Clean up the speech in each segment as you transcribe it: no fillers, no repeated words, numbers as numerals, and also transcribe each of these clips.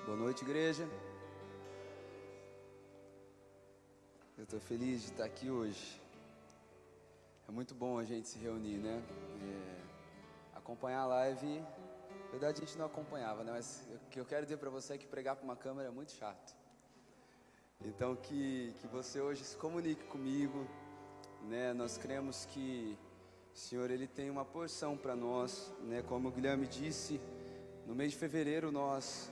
Boa noite, igreja. Eu estou feliz de estar aqui hoje. É muito bom a gente se reunir, né? Acompanhar a live. Na verdade, a gente não acompanhava, né? Mas o que eu quero dizer para você é que pregar para uma câmera é muito chato. Então, que você hoje se comunique comigo, né? Nós cremos que o Senhor, Ele tem uma porção para nós, né? Como o Guilherme disse, no mês de fevereiro nós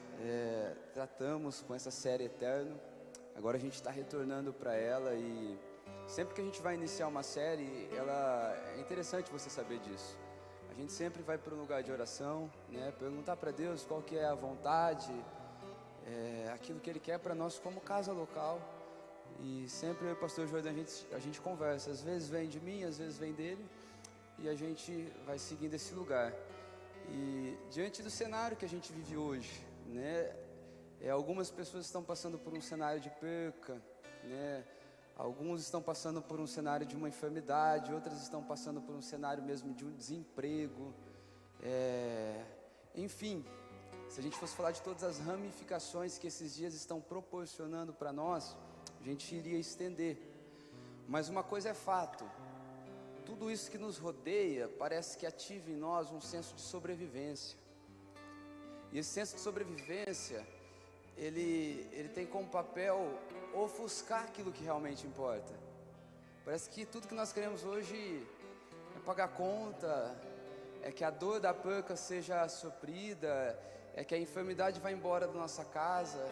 tratamos com essa série Eterno. Agora a gente está retornando para ela e sempre que a gente vai iniciar uma série, é interessante você saber disso. A gente sempre vai para um lugar de oração, né? Perguntar para Deus qual que é a vontade, aquilo que Ele quer para nós como casa local. E sempre eu e o pastor Jordan, a gente conversa. Às vezes vem de mim, às vezes vem dele, e a gente vai seguindo esse lugar. E diante do cenário que a gente vive hoje, né? Algumas pessoas estão passando por um cenário de perca, né? Alguns estão passando por um cenário de uma enfermidade, outras estão passando por um cenário mesmo de um desemprego. Enfim, se a gente fosse falar de todas as ramificações que esses dias estão proporcionando para nós, a gente iria estender. Mas uma coisa é fato: tudo isso que nos rodeia parece que ativa em nós um senso de sobrevivência. E esse senso de sobrevivência, ele tem como papel ofuscar aquilo que realmente importa. Parece que tudo que nós queremos hoje é pagar conta, é que a dor da perca seja suprida, é que a enfermidade vá embora da nossa casa.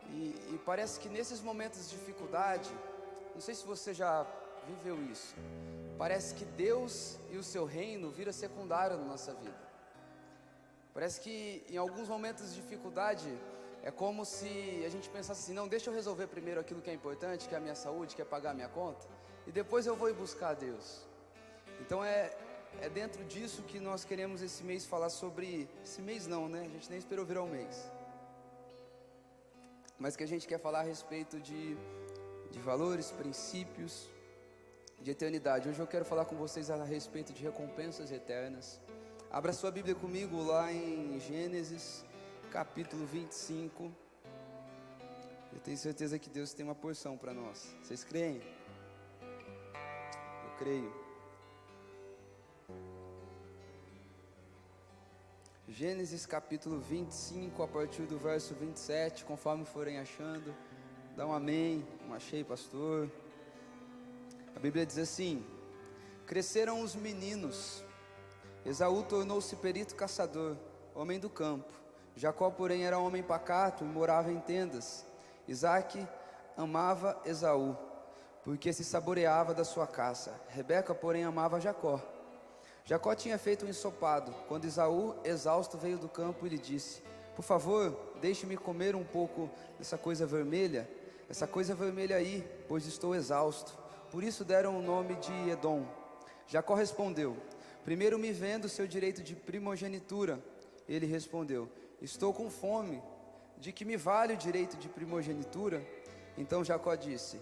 E parece que nesses momentos de dificuldade, não sei se você já viveu isso, parece que Deus e o seu reino vira secundário na nossa vida. Parece que em alguns momentos de dificuldade é como se a gente pensasse assim: não, deixa eu resolver primeiro aquilo que é importante, que é a minha saúde, que é pagar a minha conta, e depois eu vou ir buscar a Deus. Então é dentro disso que nós queremos esse mês falar sobre. Esse mês não, né? A gente nem esperou virar um mês. Mas que a gente quer falar a respeito de valores, princípios, de eternidade. Hoje eu quero falar com vocês a respeito de recompensas eternas. Abra sua Bíblia comigo lá em Gênesis, capítulo 25. Eu tenho certeza que Deus tem uma porção para nós. Vocês creem? Eu creio. Gênesis capítulo 25, a partir do verso 27, conforme forem achando, dá um amém, um achei, pastor. A Bíblia diz assim: cresceram os meninos, Esaú tornou-se perito caçador, homem do campo. Jacó, porém, era homem pacato e morava em tendas. Isaque amava Esaú, porque se saboreava da sua caça. Rebeca, porém, amava Jacó. Jacó tinha feito um ensopado, quando Esaú, exausto, veio do campo e lhe disse: por favor, deixe-me comer um pouco dessa coisa vermelha, aí, pois estou exausto. Por isso deram o nome de Edom. Jacó respondeu: primeiro me venda o seu direito de primogenitura. Ele respondeu: estou com fome, de que me vale o direito de primogenitura? Então Jacó disse: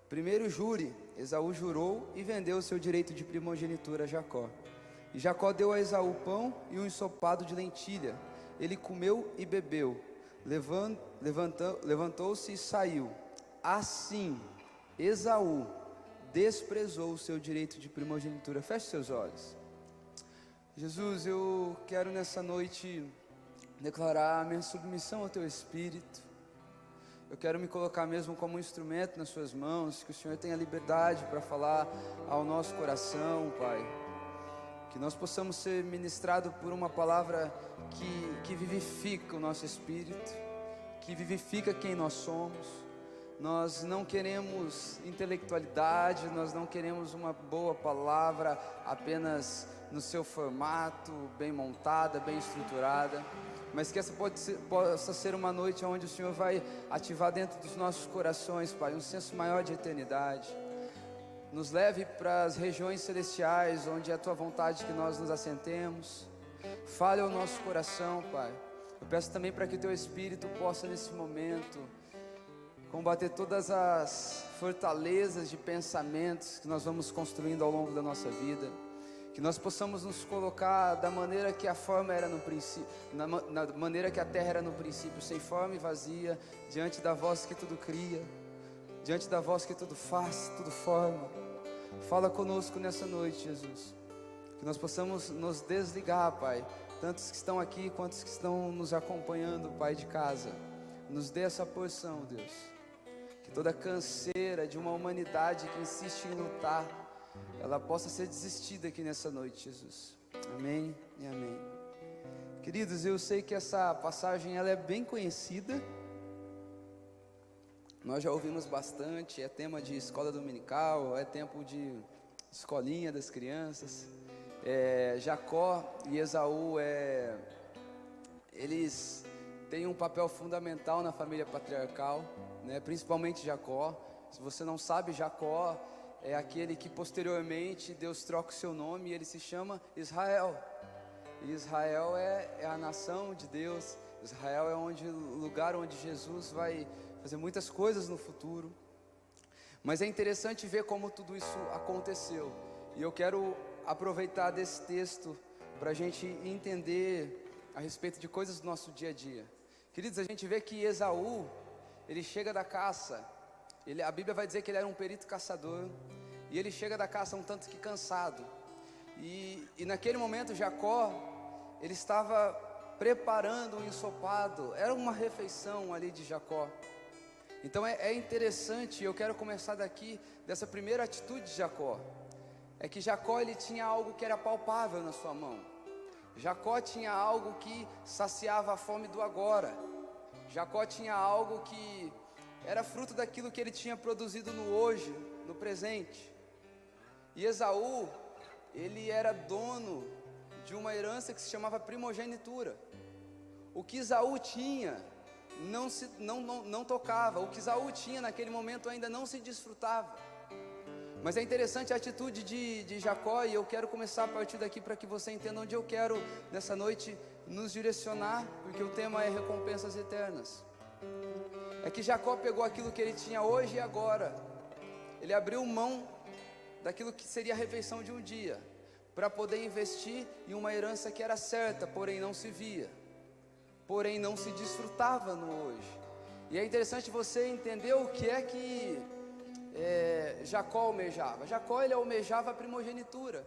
primeiro jure. Esaú jurou e vendeu o seu direito de primogenitura a Jacó. E Jacó deu a Esaú pão e um ensopado de lentilha. Ele comeu e bebeu, levantou-se e saiu. Assim Esaú desprezou o seu direito de primogenitura. Feche seus olhos. Jesus, eu quero nessa noite declarar a minha submissão ao Teu Espírito. Eu quero me colocar mesmo como um instrumento nas Suas mãos, que o Senhor tenha liberdade para falar ao nosso coração, Pai. Que nós possamos ser ministrados por uma palavra que vivifica o nosso espírito, que vivifica quem nós somos. Nós não queremos intelectualidade, nós não queremos uma boa palavra apenas no seu formato, bem montada, bem estruturada, mas que essa possa ser uma noite onde o Senhor vai ativar dentro dos nossos corações, Pai, um senso maior de eternidade. Nos leve para as regiões celestiais, onde é a Tua vontade que nós nos assentemos. Fale ao nosso coração, Pai. Eu peço também para que o Teu Espírito possa nesse momento combater todas as fortalezas de pensamentos que nós vamos construindo ao longo da nossa vida. Que nós possamos nos colocar da maneira que a forma era no princípio, na maneira que a terra era no princípio, sem forma e vazia, diante da voz que tudo cria, diante da voz que tudo faz, tudo forma. Fala conosco nessa noite, Jesus. Que nós possamos nos desligar, Pai, tantos que estão aqui quanto que estão nos acompanhando, Pai, de casa. Nos dê essa porção, Deus. Que toda canseira de uma humanidade que insiste em lutar, ela possa ser desistida aqui nessa noite, Jesus. Amém e amém. Queridos, eu sei que essa passagem ela é bem conhecida. Nós já ouvimos bastante, é tema de escola dominical, é tempo de escolinha das crianças. Jacó e Esaú, eles têm um papel fundamental na família patriarcal, né? Principalmente Jacó. Se você não sabe, Jacó é aquele que posteriormente Deus troca o seu nome e ele se chama Israel. E Israel é a nação de Deus. Israel é o lugar onde Jesus vai fazer muitas coisas no futuro. Mas é interessante ver como tudo isso aconteceu. E eu quero aproveitar desse texto para a gente entender a respeito de coisas do nosso dia a dia. Queridos, a gente vê que Esaú, ele chega da caça. A Bíblia vai dizer que ele era um perito caçador. E ele chega da caça um tanto que cansado. E naquele momento Jacó, ele estava preparando um ensopado. Era uma refeição ali de Jacó. Então é interessante, eu quero começar daqui, dessa primeira atitude de Jacó. É que Jacó, ele tinha algo que era palpável na sua mão. Jacó tinha algo que saciava a fome do agora. Jacó tinha algo que era fruto daquilo que ele tinha produzido no hoje, no presente. E Esaú, ele era dono de uma herança que se chamava primogenitura. O que Esaú tinha não tocava. O que Esaú tinha naquele momento ainda não se desfrutava. Mas é interessante a atitude de Jacó, e eu quero começar a partir daqui para que você entenda onde eu quero nessa noite nos direcionar, porque o tema é recompensas eternas. É que Jacó pegou aquilo que ele tinha hoje e agora. Ele abriu mão daquilo que seria a refeição de um dia, para poder investir em uma herança que era certa, porém não se via, porém não se desfrutava no hoje. E é interessante você entender o que é que Jacó almejava. Jacó, ele almejava a primogenitura.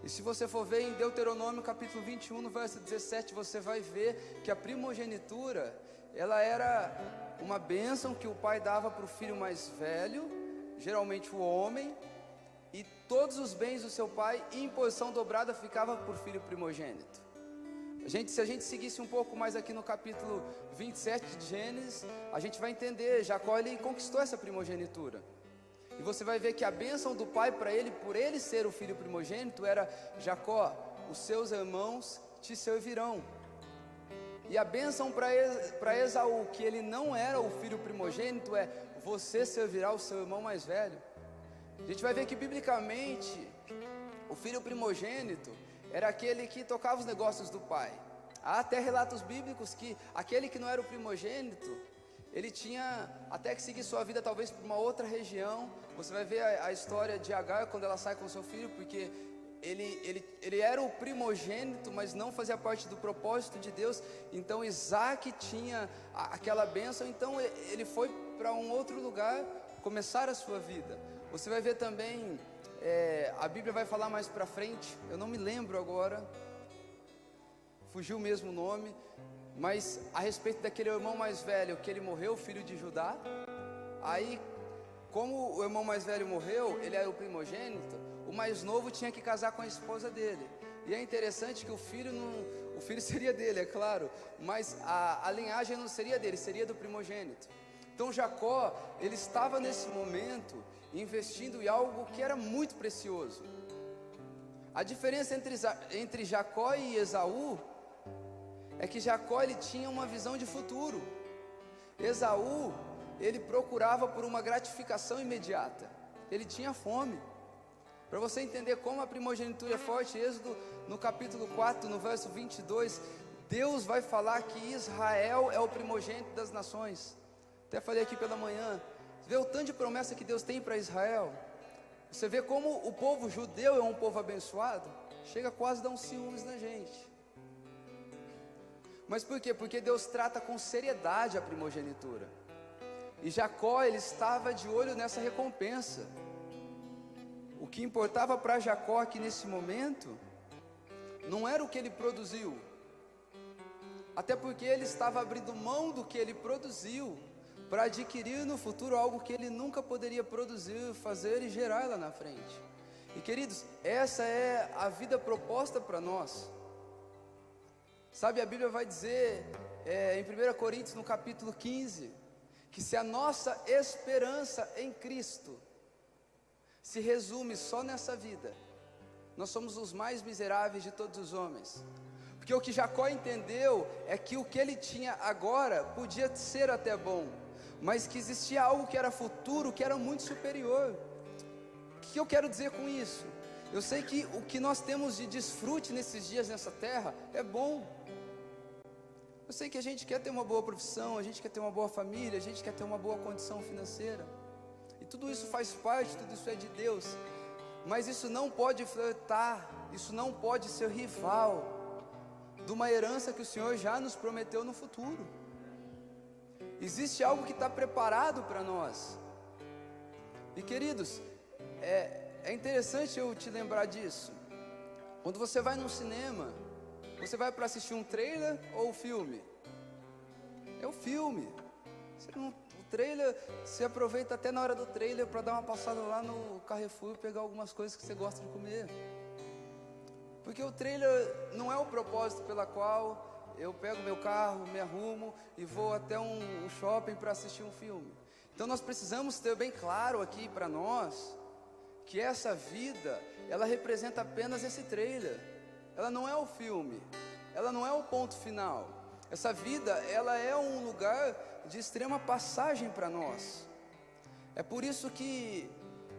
E se você for ver em Deuteronômio capítulo 21, no verso 17, você vai ver que a primogenitura, ela era uma bênção que o pai dava para o filho mais velho, geralmente o homem, e todos os bens do seu pai, em posição dobrada, ficava por filho primogênito. Se a gente seguisse um pouco mais aqui no capítulo 27 de Gênesis, a gente vai entender, Jacó, ele conquistou essa primogenitura. E você vai ver que a bênção do pai para ele, por ele ser o filho primogênito, era: Jacó, os seus irmãos te servirão. E a bênção para Esaú, que ele não era o filho primogênito, é: você servirá o seu irmão mais velho. A gente vai ver que biblicamente o filho primogênito era aquele que tocava os negócios do pai. Há até relatos bíblicos que aquele que não era o primogênito, ele tinha até que seguir sua vida talvez para uma outra região. Você vai ver a história de Agar quando ela sai com seu filho, porque ele era o primogênito, mas não fazia parte do propósito de Deus. Então Isaac tinha aquela bênção, então ele foi para um outro lugar começar a sua vida. Você vai ver também, a Bíblia vai falar mais para frente, eu não me lembro agora, fugiu mesmo o nome, mas a respeito daquele irmão mais velho, que ele morreu, filho de Judá. Aí, como o irmão mais velho morreu, ele era o primogênito, o mais novo tinha que casar com a esposa dele. E é interessante que o filho seria dele, é claro, mas a linhagem não seria dele, seria do primogênito. Então Jacó, ele estava nesse momento investindo em algo que era muito precioso. A diferença entre Jacó e Esaú é que Jacó, ele tinha uma visão de futuro. Esaú, ele procurava por uma gratificação imediata. Ele tinha fome. Para você entender como a primogenitura é forte, Êxodo no capítulo 4, no verso 22, Deus vai falar que Israel é o primogênito das nações. Até falei aqui pela manhã, você vê o tanto de promessa que Deus tem para Israel. Você vê como o povo judeu é um povo abençoado. chega quase a dar um ciúmes na gente. Mas por quê? Porque Deus trata com seriedade a primogenitura. E Jacó, ele estava de olho nessa recompensa. O que importava para Jacó aqui nesse momento não era o que ele produziu, até porque ele estava abrindo mão do que ele produziu para adquirir no futuro algo que ele nunca poderia produzir, fazer e gerar lá na frente. E queridos, essa é a vida proposta para nós. Sabe, a Bíblia vai dizer em 1 Coríntios, no capítulo 15, que se a nossa esperança em Cristo se resume só nessa vida, nós somos os mais miseráveis de todos os homens. Porque o que Jacó entendeu é que o que ele tinha agora podia ser até bom, mas que existia algo que era futuro, que era muito superior. O que eu quero dizer com isso? Eu sei que o que nós temos de desfrute nesses dias nessa terra é bom. Eu sei que a gente quer ter uma boa profissão, a gente quer ter uma boa família, a gente quer ter uma boa condição financeira, e tudo isso faz parte, tudo isso é de Deus. Mas isso não pode flertar, isso não pode ser rival de uma herança que o Senhor já nos prometeu no futuro. Existe algo que está preparado para nós. E queridos, é interessante eu te lembrar disso. Quando você vai num cinema, você vai para assistir um trailer ou um filme? É o filme. O trailer, você aproveita até na hora do trailer para dar uma passada lá no Carrefour e pegar algumas coisas que você gosta de comer. Porque o trailer não é o propósito pela qual eu pego meu carro, me arrumo e vou até um shopping para assistir um filme. Então nós precisamos ter bem claro aqui para nós que essa vida, ela representa apenas esse trailer. Ela não é o filme, ela não é o ponto final. Essa vida, ela é um lugar de extrema passagem para nós. É por isso que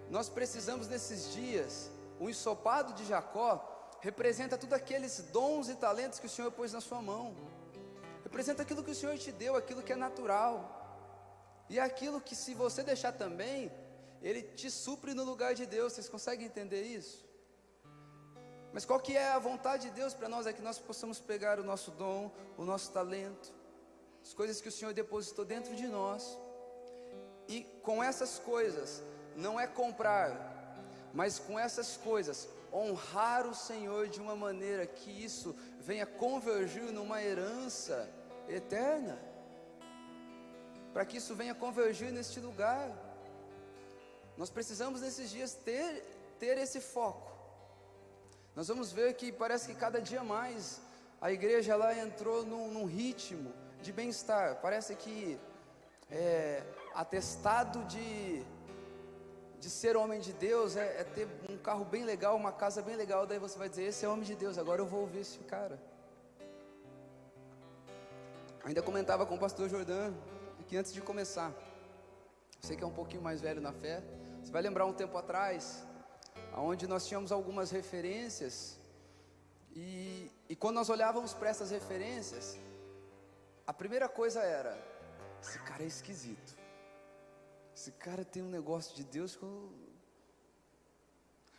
nós precisamos nesses dias, o ensopado de Jacó representa tudo aqueles dons e talentos que o Senhor pôs na sua mão, representa aquilo que o Senhor te deu, aquilo que é natural, e aquilo que, se você deixar também, Ele te supre no lugar de Deus. Vocês conseguem entender isso? Mas qual que é a vontade de Deus para nós? É que nós possamos pegar o nosso dom, o nosso talento, as coisas que o Senhor depositou dentro de nós, e com essas coisas, não é comprar, mas com essas coisas, honrar o Senhor de uma maneira que isso venha convergir numa herança eterna, para que isso venha convergir neste lugar. Nós precisamos nesses dias ter esse foco. Nós vamos ver que parece que cada dia mais a igreja ela entrou num ritmo de bem-estar. Parece que atestado de ser homem de Deus é ter um carro bem legal, uma casa bem legal. Daí você vai dizer: esse é homem de Deus, agora eu vou ouvir esse cara. Ainda comentava com o pastor Jordão que antes de começar, você que é um pouquinho mais velho na fé, você vai lembrar um tempo atrás, onde nós tínhamos algumas referências, e quando nós olhávamos para essas referências, a primeira coisa era: esse cara é esquisito, esse cara tem um negócio de Deus que eu...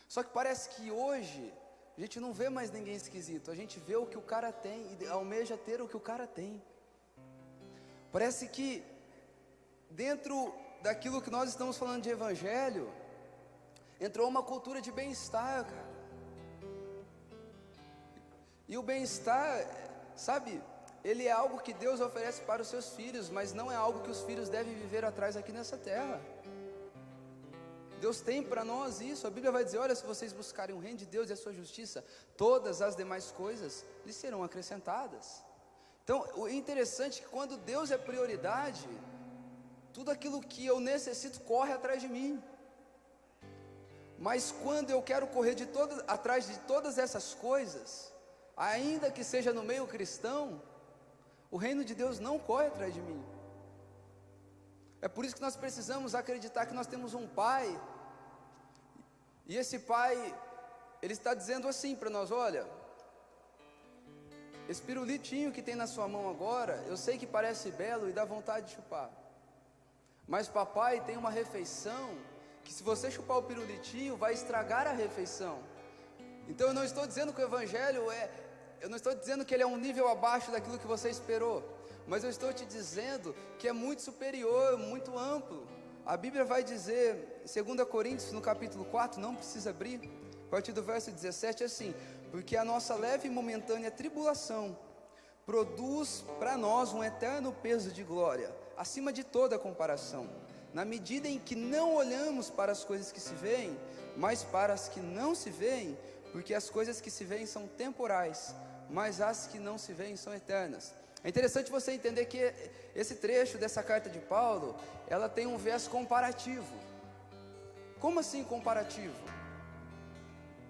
Só que parece que hoje a gente não vê mais ninguém esquisito, a gente vê o que o cara tem e almeja ter o que o cara tem. Parece que dentro daquilo que nós estamos falando de evangelho, entrou uma cultura de bem-estar, cara. E o bem-estar, sabe, ele é algo que Deus oferece para os seus filhos, mas não é algo que os filhos devem viver atrás aqui nessa terra. Deus tem para nós isso. A Bíblia vai dizer: olha, se vocês buscarem o reino de Deus e a sua justiça, todas as demais coisas lhes serão acrescentadas. Então, o interessante é que quando Deus é prioridade, tudo aquilo que eu necessito corre atrás de mim. Mas quando eu quero correr atrás de todas essas coisas, ainda que seja no meio cristão, o reino de Deus não corre atrás de mim. É por isso que nós precisamos acreditar que nós temos um Pai, e esse Pai, Ele está dizendo assim para nós: olha, esse pirulitinho que tem na sua mão agora, eu sei que parece belo e dá vontade de chupar, mas papai tem uma refeição que, se você chupar o pirulitinho, vai estragar a refeição. Então eu não estou dizendo que o Evangelho eu não estou dizendo que ele é um nível abaixo daquilo que você esperou, mas eu estou te dizendo que é muito superior, muito amplo. A Bíblia vai dizer, em 2 Coríntios, no capítulo 4, não precisa abrir, a partir do verso 17, assim: porque a nossa leve e momentânea tribulação produz para nós um eterno peso de glória, acima de toda comparação, na medida em que não olhamos para as coisas que se veem, mas para as que não se veem, porque as coisas que se veem são temporais, mas as que não se veem são eternas. É interessante você entender que esse trecho dessa carta de Paulo, ela tem um verso comparativo. Como assim comparativo?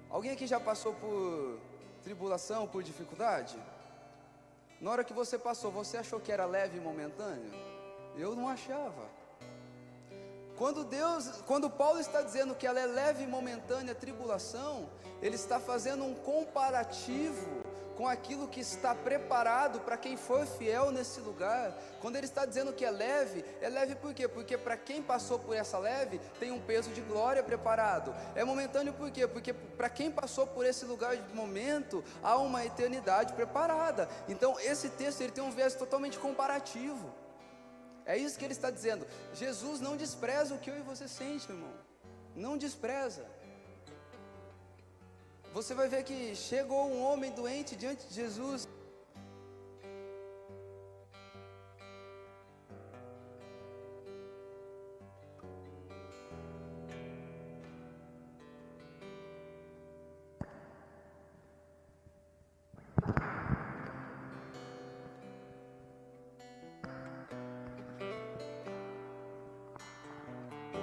Alguém aqui já passou por tribulação, por dificuldade? Na hora que você passou, você achou que era leve e momentâneo? Eu não achava. Quando Paulo está dizendo que ela é leve e momentânea tribulação, ele está fazendo um comparativo com aquilo que está preparado para quem for fiel nesse lugar. Quando ele está dizendo que é leve por quê? Porque para quem passou por essa leve, tem um peso de glória preparado. É momentâneo por quê? Porque para quem passou por esse lugar de momento, há uma eternidade preparada. Então esse texto ele tem um verso totalmente comparativo. É isso que ele está dizendo. Jesus não despreza o que eu e você sente, irmão. Não despreza. Você vai ver que chegou um homem doente diante de Jesus.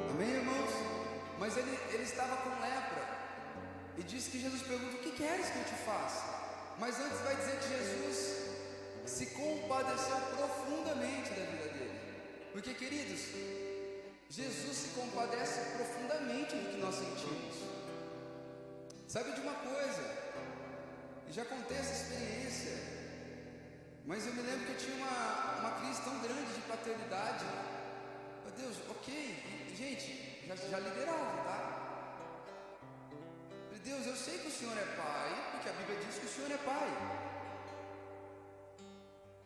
Amém, irmãos? Mas ele estava com lepra. E disse que Jesus pergunta: o que queres que eu te faça? Mas antes vai dizer que Jesus se compadeceu profundamente da vida dele. Porque, queridos, Jesus se compadece profundamente do que nós sentimos. Sabe de uma coisa? Eu já contei essa experiência, mas eu me lembro que eu tinha uma crise tão grande de paternidade. Meu Deus, ok, gente, já liberava, tá? Deus, eu sei que o Senhor é Pai, porque a Bíblia diz que o Senhor é Pai.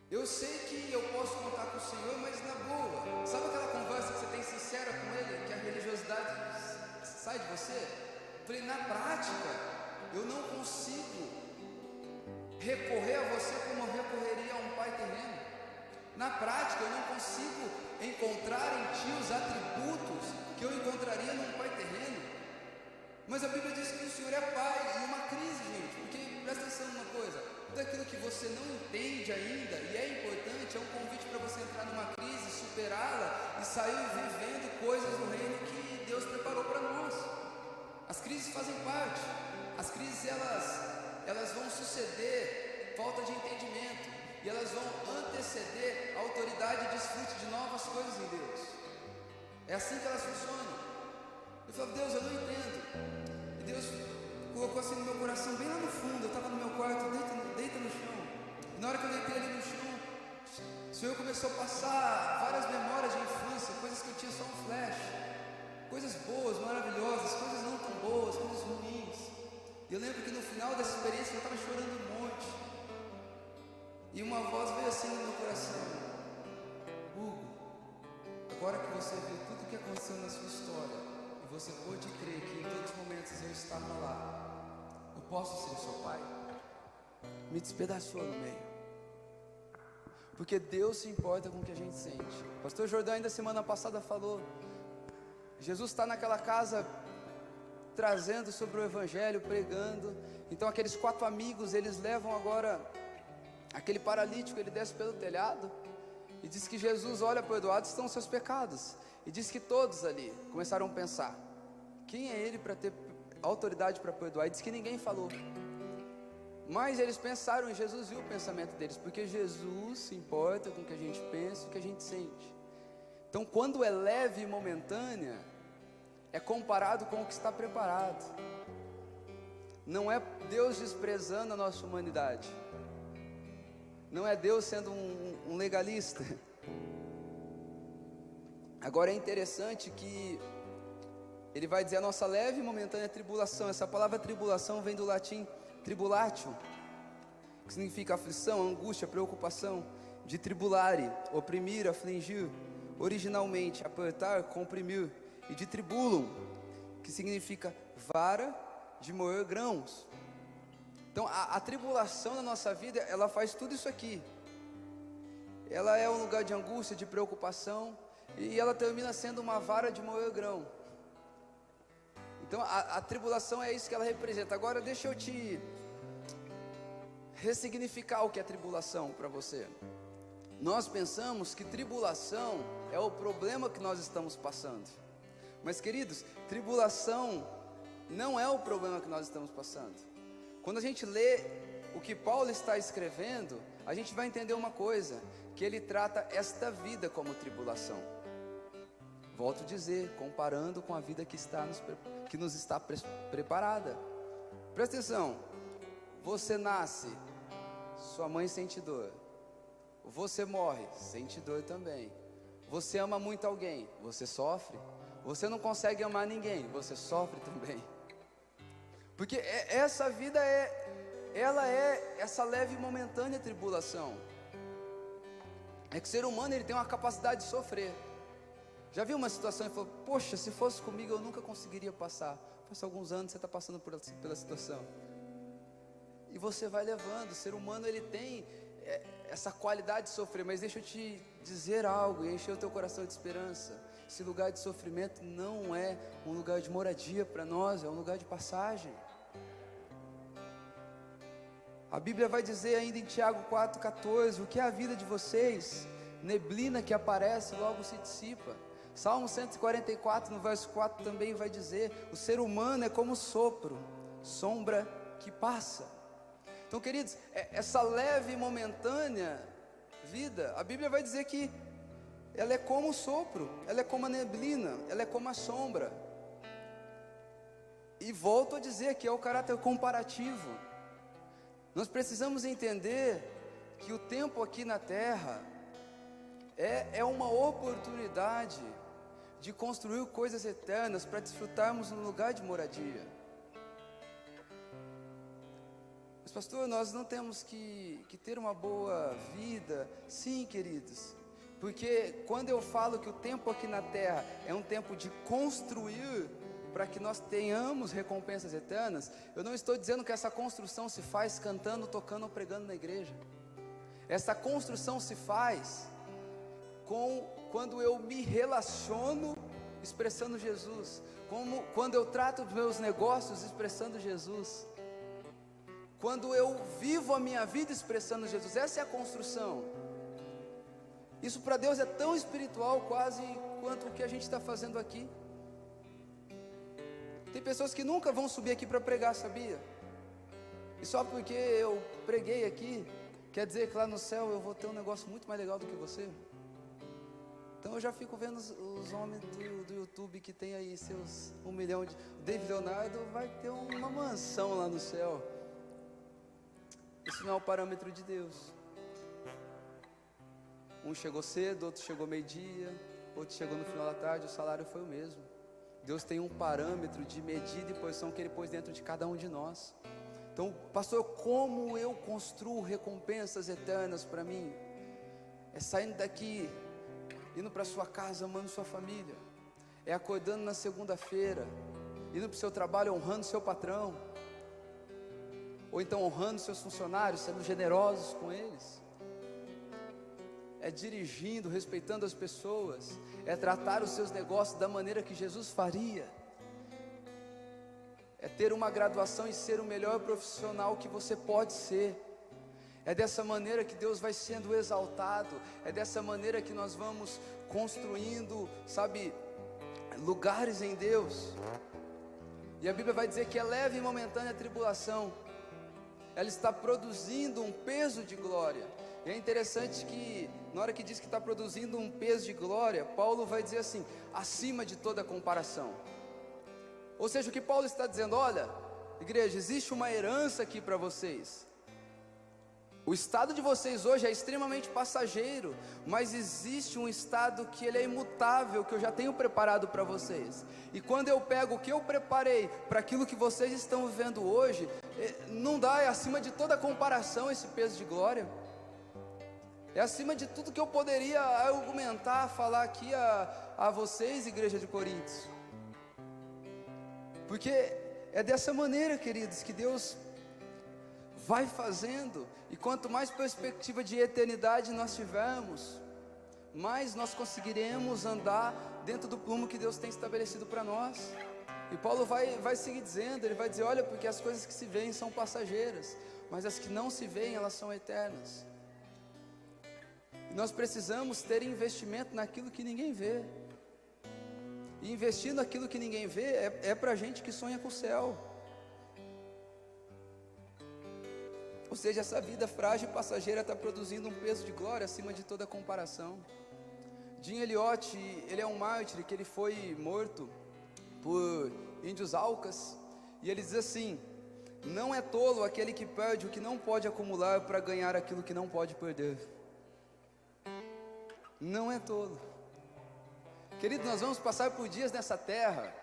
Eu sei que eu posso contar com o Senhor, mas na boa. Sabe aquela conversa que você tem sincera com Ele, que a religiosidade sai de você? Eu falei, na prática, eu não consigo recorrer a você como eu recorreria a um pai terreno. Na prática, eu não consigo encontrar em Ti os atributos que eu encontraria num pai terreno. Mas a Bíblia diz que o Senhor é Pai. E uma crise, gente, porque presta atenção numa coisa: tudo aquilo que você não entende ainda, e é importante, é um convite para você entrar numa crise, superá-la e sair vivendo coisas do reino que Deus preparou para nós. As crises fazem parte. As crises elas vão suceder falta de entendimento, e elas vão anteceder a autoridade e desfrute de novas coisas em Deus. É assim que elas funcionam. Eu falo, Deus, eu não entendo. E Deus colocou assim no meu coração, bem lá no fundo. Eu estava no meu quarto, deita no chão. E na hora que eu deitei ali no chão, o Senhor começou a passar várias memórias de infância, coisas que eu tinha só um flash, coisas boas, maravilhosas, coisas não tão boas, coisas ruins. E eu lembro que no final dessa experiência eu estava chorando um monte. E uma voz veio assim no meu coração: Hugo, agora que você viu tudo o que aconteceu na sua história, você pode crer que em todos os momentos eu estava lá, eu posso ser seu pai. Me despedaçou no meio, porque Deus se importa com o que a gente sente. Pastor Jordão ainda semana passada falou, Jesus está naquela casa trazendo sobre o Evangelho, pregando. Então aqueles 4 amigos, eles levam agora aquele paralítico, ele desce pelo telhado e diz que Jesus olha, perdoados estão os seus pecados. E diz que todos ali começaram a pensar: quem é ele para ter autoridade para perdoar? E diz que ninguém falou. Mas eles pensaram, e Jesus viu o pensamento deles, porque Jesus se importa com o que a gente pensa e o que a gente sente. Então, quando é leve e momentânea, é comparado com o que está preparado. Não é Deus desprezando a nossa humanidade. Não é Deus sendo um legalista. Agora é interessante que ele vai dizer a nossa leve e momentânea tribulação. Essa palavra tribulação vem do latim tribulatio, que significa aflição, angústia, preocupação. De tribulare, oprimir, afligir, originalmente apertar, comprimir. E de tribulum, que significa vara de moer grãos. Então a tribulação na nossa vida, ela faz tudo isso aqui. Ela é um lugar de angústia, de preocupação, e ela termina sendo uma vara de moer grão. Então a tribulação é isso que ela representa. Agora deixa eu te ressignificar o que é tribulação para você. Nós pensamos que tribulação é o problema que nós estamos passando. Mas queridos, tribulação não é o problema que nós estamos passando. Quando a gente lê o que Paulo está escrevendo, a gente vai entender uma coisa, que ele trata esta vida como tribulação. Volto a dizer, comparando com a vida que nos está preparada. Presta atenção, você nasce, sua mãe sente dor. Você morre, sente dor também. Você ama muito alguém, você sofre. Você não consegue amar ninguém, você sofre também. Porque essa vida ela é essa leve e momentânea tribulação. É que o ser humano, ele tem uma capacidade de sofrer. Já viu uma situação e falou: poxa, se fosse comigo eu nunca conseguiria passar. Faz alguns anos você está passando pela situação. E você vai levando. O ser humano, ele tem essa qualidade de sofrer. Mas deixa eu te dizer algo e encher o teu coração de esperança. Esse lugar de sofrimento não é um lugar de moradia para nós, é um lugar de passagem. A Bíblia vai dizer ainda em Tiago 4,14: o que é a vida de vocês? Neblina que aparece, logo se dissipa. Salmo 144, no verso 4 também vai dizer: o ser humano é como sopro, sombra que passa. Então, queridos, essa leve e momentânea vida, a Bíblia vai dizer que ela é como o sopro, ela é como a neblina, ela é como a sombra. E volto a dizer que é o caráter comparativo. Nós precisamos entender que o tempo aqui na terra é uma oportunidade de construir coisas eternas para desfrutarmos um lugar de moradia. Mas pastor, nós não temos que ter uma boa vida? Sim, queridos, porque quando eu falo que o tempo aqui na terra é um tempo de construir para que nós tenhamos recompensas eternas, eu não estou dizendo que essa construção se faz cantando, tocando ou pregando na igreja. Essa construção se faz quando eu me relaciono expressando Jesus, quando eu trato dos meus negócios expressando Jesus, quando eu vivo a minha vida expressando Jesus. Essa é a construção. Isso para Deus é tão espiritual quase quanto o que a gente está fazendo aqui. Tem pessoas que nunca vão subir aqui para pregar, sabia? E só porque eu preguei aqui, quer dizer que lá no céu eu vou ter um negócio muito mais legal do que você? Então eu já fico vendo os homens do YouTube que tem aí seus 1 milhão de... O David Leonardo vai ter uma mansão lá no céu. Isso não é o parâmetro de Deus. Um chegou cedo, outro chegou meio-dia, outro chegou no final da tarde, o salário foi o mesmo. Deus tem um parâmetro de medida e posição que Ele pôs dentro de cada um de nós. Então, pastor, como eu construo recompensas eternas para mim? É saindo daqui, indo para sua casa, amando sua família. É acordando na segunda-feira, indo para o seu trabalho, honrando seu patrão. Ou então honrando seus funcionários, sendo generosos com eles. É dirigindo, respeitando as pessoas. É tratar os seus negócios da maneira que Jesus faria. É ter uma graduação e ser o melhor profissional que você pode ser. É dessa maneira que Deus vai sendo exaltado. É dessa maneira que nós vamos construindo, sabe, lugares em Deus. E a Bíblia vai dizer que é leve e momentânea a tribulação. Ela está produzindo um peso de glória. E é interessante que, na hora que diz que está produzindo um peso de glória, Paulo vai dizer assim: acima de toda comparação. Ou seja, o que Paulo está dizendo: olha, igreja, existe uma herança aqui para vocês. O estado de vocês hoje é extremamente passageiro, mas existe um estado que ele é imutável, que eu já tenho preparado para vocês. E quando eu pego o que eu preparei para aquilo que vocês estão vivendo hoje, não dá, é acima de toda comparação esse peso de glória. É acima de tudo que eu poderia argumentar, falar aqui a vocês, igreja de Coríntios. Porque é dessa maneira, queridos, que Deus vai fazendo. E quanto mais perspectiva de eternidade nós tivermos, mais nós conseguiremos andar dentro do plumo que Deus tem estabelecido para nós. E Paulo vai seguir dizendo, ele vai dizer, olha, porque as coisas que se veem são passageiras, mas as que não se veem, elas são eternas. E nós precisamos ter investimento naquilo que ninguém vê. E investir naquilo que ninguém vê é para gente que sonha com o céu. Ou seja, essa vida frágil e passageira está produzindo um peso de glória acima de toda comparação. Jim Elliot, ele é um mártir que ele foi morto por índios Aucas. E ele diz assim: não é tolo aquele que perde o que não pode acumular para ganhar aquilo que não pode perder. Não é tolo. Querido, nós vamos passar por dias nessa terra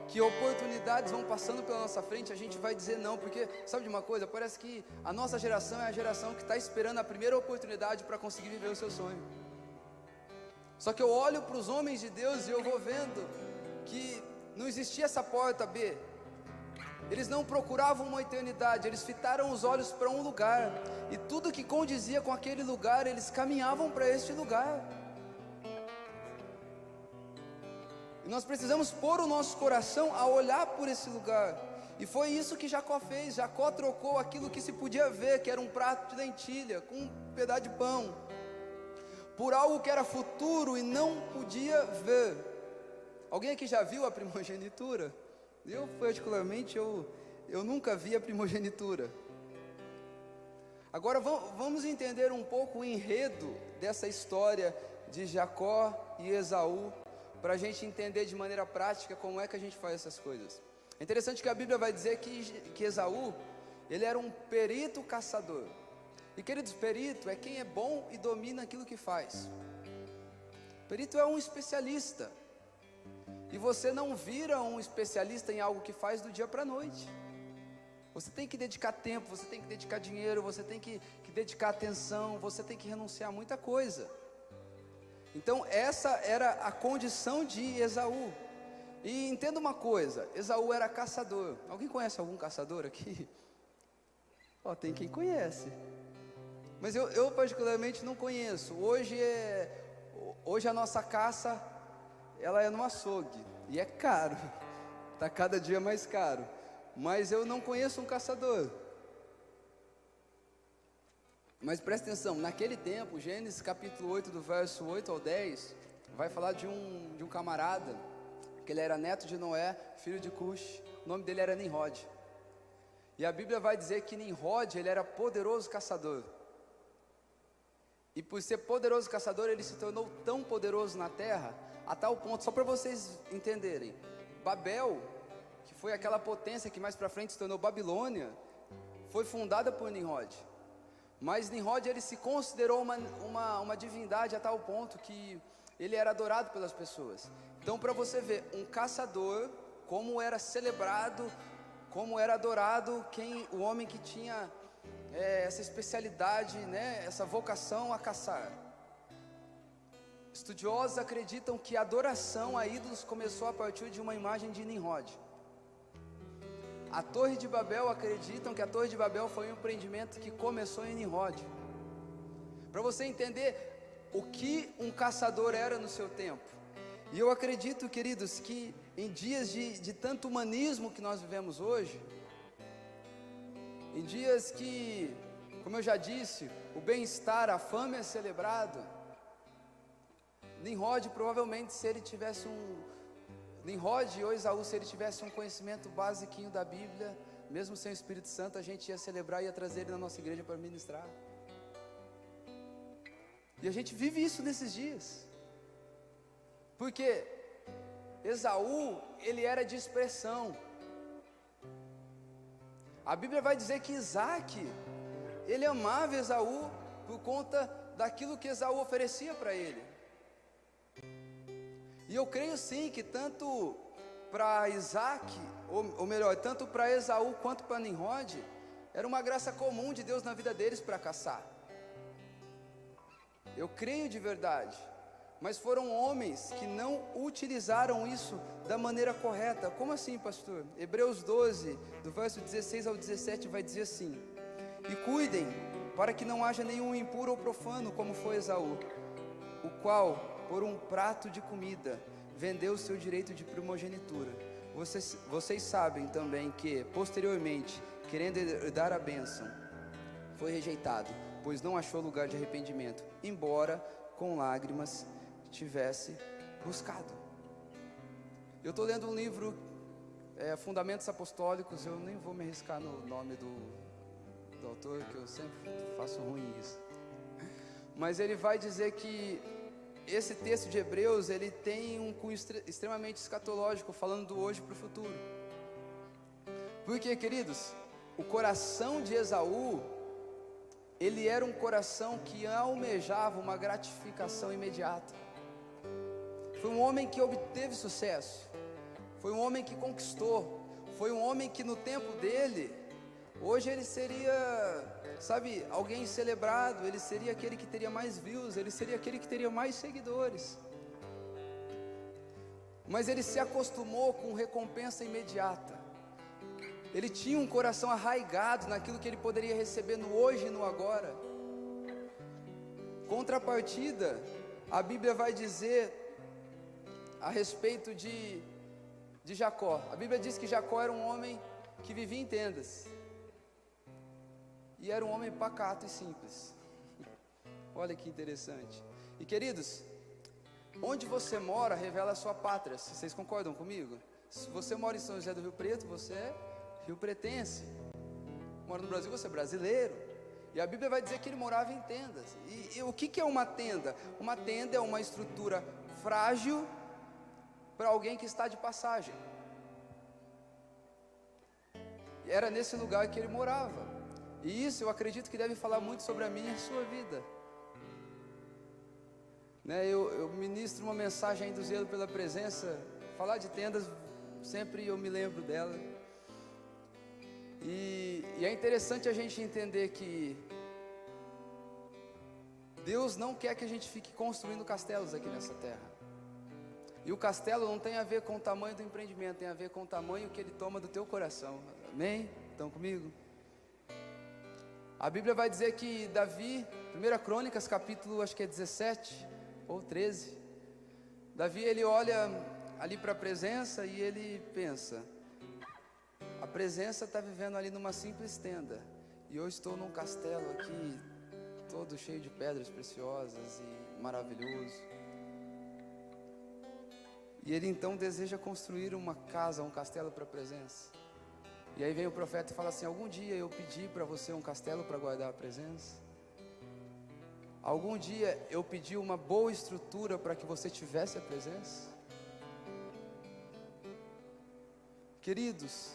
que oportunidades vão passando pela nossa frente, a gente vai dizer não, porque sabe de uma coisa, parece que a nossa geração é a geração que está esperando a primeira oportunidade para conseguir viver o seu sonho. Só que eu olho para os homens de Deus e eu vou vendo que não existia essa porta B. Eles não procuravam uma eternidade, eles fitaram os olhos para um lugar, e tudo que condizia com aquele lugar, eles caminhavam para este lugar. E nós precisamos pôr o nosso coração a olhar por esse lugar. E foi isso que Jacó fez. Jacó trocou aquilo que se podia ver, que era um prato de lentilha com um pedaço de pão, por algo que era futuro e não podia ver. Alguém aqui já viu a primogenitura? Eu particularmente, eu nunca vi a primogenitura. Agora vamos entender um pouco o enredo dessa história de Jacó e Esaú, para a gente entender de maneira prática como é que a gente faz essas coisas. É interessante que a Bíblia vai dizer que Esaú, ele era um perito caçador. E queridos, perito é quem é bom e domina aquilo que faz. Perito é um especialista. E você não vira um especialista em algo que faz do dia para a noite. Você tem que dedicar tempo, você tem que dedicar dinheiro, você tem que dedicar atenção, você tem que renunciar a muita coisa. Então essa era a condição de Esaú. E entenda uma coisa, Esaú era caçador. Alguém conhece algum caçador aqui? Tem quem conhece. Mas eu particularmente não conheço. Hoje a nossa caça, ela é no açougue. E é caro. Está cada dia mais caro. Mas eu não conheço um caçador. Mas presta atenção, naquele tempo, Gênesis capítulo 8, do verso 8 ao 10, vai falar de um camarada, que ele era neto de Noé, filho de Cush, o nome dele era Nimrod. E a Bíblia vai dizer que Nimrod, ele era poderoso caçador. E por ser poderoso caçador, ele se tornou tão poderoso na terra, a tal ponto, só para vocês entenderem, Babel, que foi aquela potência que mais para frente se tornou Babilônia, foi fundada por Nimrod. Mas Nimrod, ele se considerou uma divindade a tal ponto que ele era adorado pelas pessoas. Então, para você ver, um caçador, como era celebrado, como era adorado, o homem que tinha essa especialidade, né, essa vocação a caçar. Estudiosos acreditam que a adoração a ídolos começou a partir de uma imagem de Nimrod. A Torre de Babel, acreditam que a Torre de Babel foi um empreendimento que começou em Nimrod. Para você entender o que um caçador era no seu tempo. E eu acredito, queridos, que em dias de tanto humanismo que nós vivemos hoje, em dias que, como eu já disse, o bem-estar, a fama é celebrado, Nimrod provavelmente, se ele tivesse Nimrod ou Esaú, se ele tivesse um conhecimento basiquinho da Bíblia, mesmo sem o Espírito Santo, a gente ia celebrar e ia trazer ele na nossa igreja para ministrar. E a gente vive isso nesses dias. Porque Esaú, ele era de expressão. A Bíblia vai dizer que Isaac, ele amava Esaú por conta daquilo que Esaú oferecia para ele. E eu creio sim que tanto para Isaac, ou melhor, tanto para Esaú quanto para Nimrod, era uma graça comum de Deus na vida deles para caçar. Eu creio de verdade, mas foram homens que não utilizaram isso da maneira correta. Como assim, pastor? Hebreus 12, do verso 16 ao 17 vai dizer assim: e cuidem para que não haja nenhum impuro ou profano como foi Esaú, o qual, por um prato de comida, vendeu o seu direito de primogenitura. Vocês sabem também que, posteriormente, querendo herdar a bênção, foi rejeitado, pois não achou lugar de arrependimento, embora com lágrimas tivesse buscado. Eu estou lendo um livro, Fundamentos Apostólicos. Eu nem vou me arriscar no nome do autor, que eu sempre faço ruim isso, mas ele vai dizer que esse texto de Hebreus, ele tem um cunho extremamente escatológico, falando do hoje para o futuro. Porque, queridos, o coração de Esaú, ele era um coração que almejava uma gratificação imediata. Foi um homem que obteve sucesso, foi um homem que conquistou, foi um homem que no tempo dele, hoje ele seria, sabe, alguém celebrado, ele seria aquele que teria mais views, ele seria aquele que teria mais seguidores. Mas ele se acostumou com recompensa imediata. Ele tinha um coração arraigado naquilo que ele poderia receber no hoje e no agora. Contrapartida, a Bíblia vai dizer a respeito de Jacó. A Bíblia diz que Jacó era um homem que vivia em tendas, e era um homem pacato e simples. Olha que interessante. E, queridos, onde você mora revela a sua pátria. Vocês concordam comigo? Se você mora em São José do Rio Preto, você é rio-pretense. Mora no Brasil, você é brasileiro. E a Bíblia vai dizer que ele morava em tendas. E o que é uma tenda? Uma tenda é uma estrutura frágil para alguém que está de passagem. E era nesse lugar que ele morava. E isso eu acredito que deve falar muito sobre a minha e a sua vida. Eu ministro uma mensagem aí do zelo pela presença. Falar de tendas, sempre eu me lembro dela. E é interessante a gente entender que Deus não quer que a gente fique construindo castelos aqui nessa terra. E o castelo não tem a ver com o tamanho do empreendimento, tem a ver com o tamanho que ele toma do teu coração. Amém? Estão comigo? A Bíblia vai dizer que Davi, 1 Crônicas, capítulo, acho que é 17 ou 13, Davi, ele olha ali para a presença e ele pensa: a presença está vivendo ali numa simples tenda, e eu estou num castelo aqui, todo cheio de pedras preciosas e maravilhoso. E ele então deseja construir uma casa, um castelo para a presença. E aí vem o profeta e fala assim: algum dia eu pedi para você um castelo para guardar a presença? Algum dia eu pedi uma boa estrutura para que você tivesse a presença? Queridos,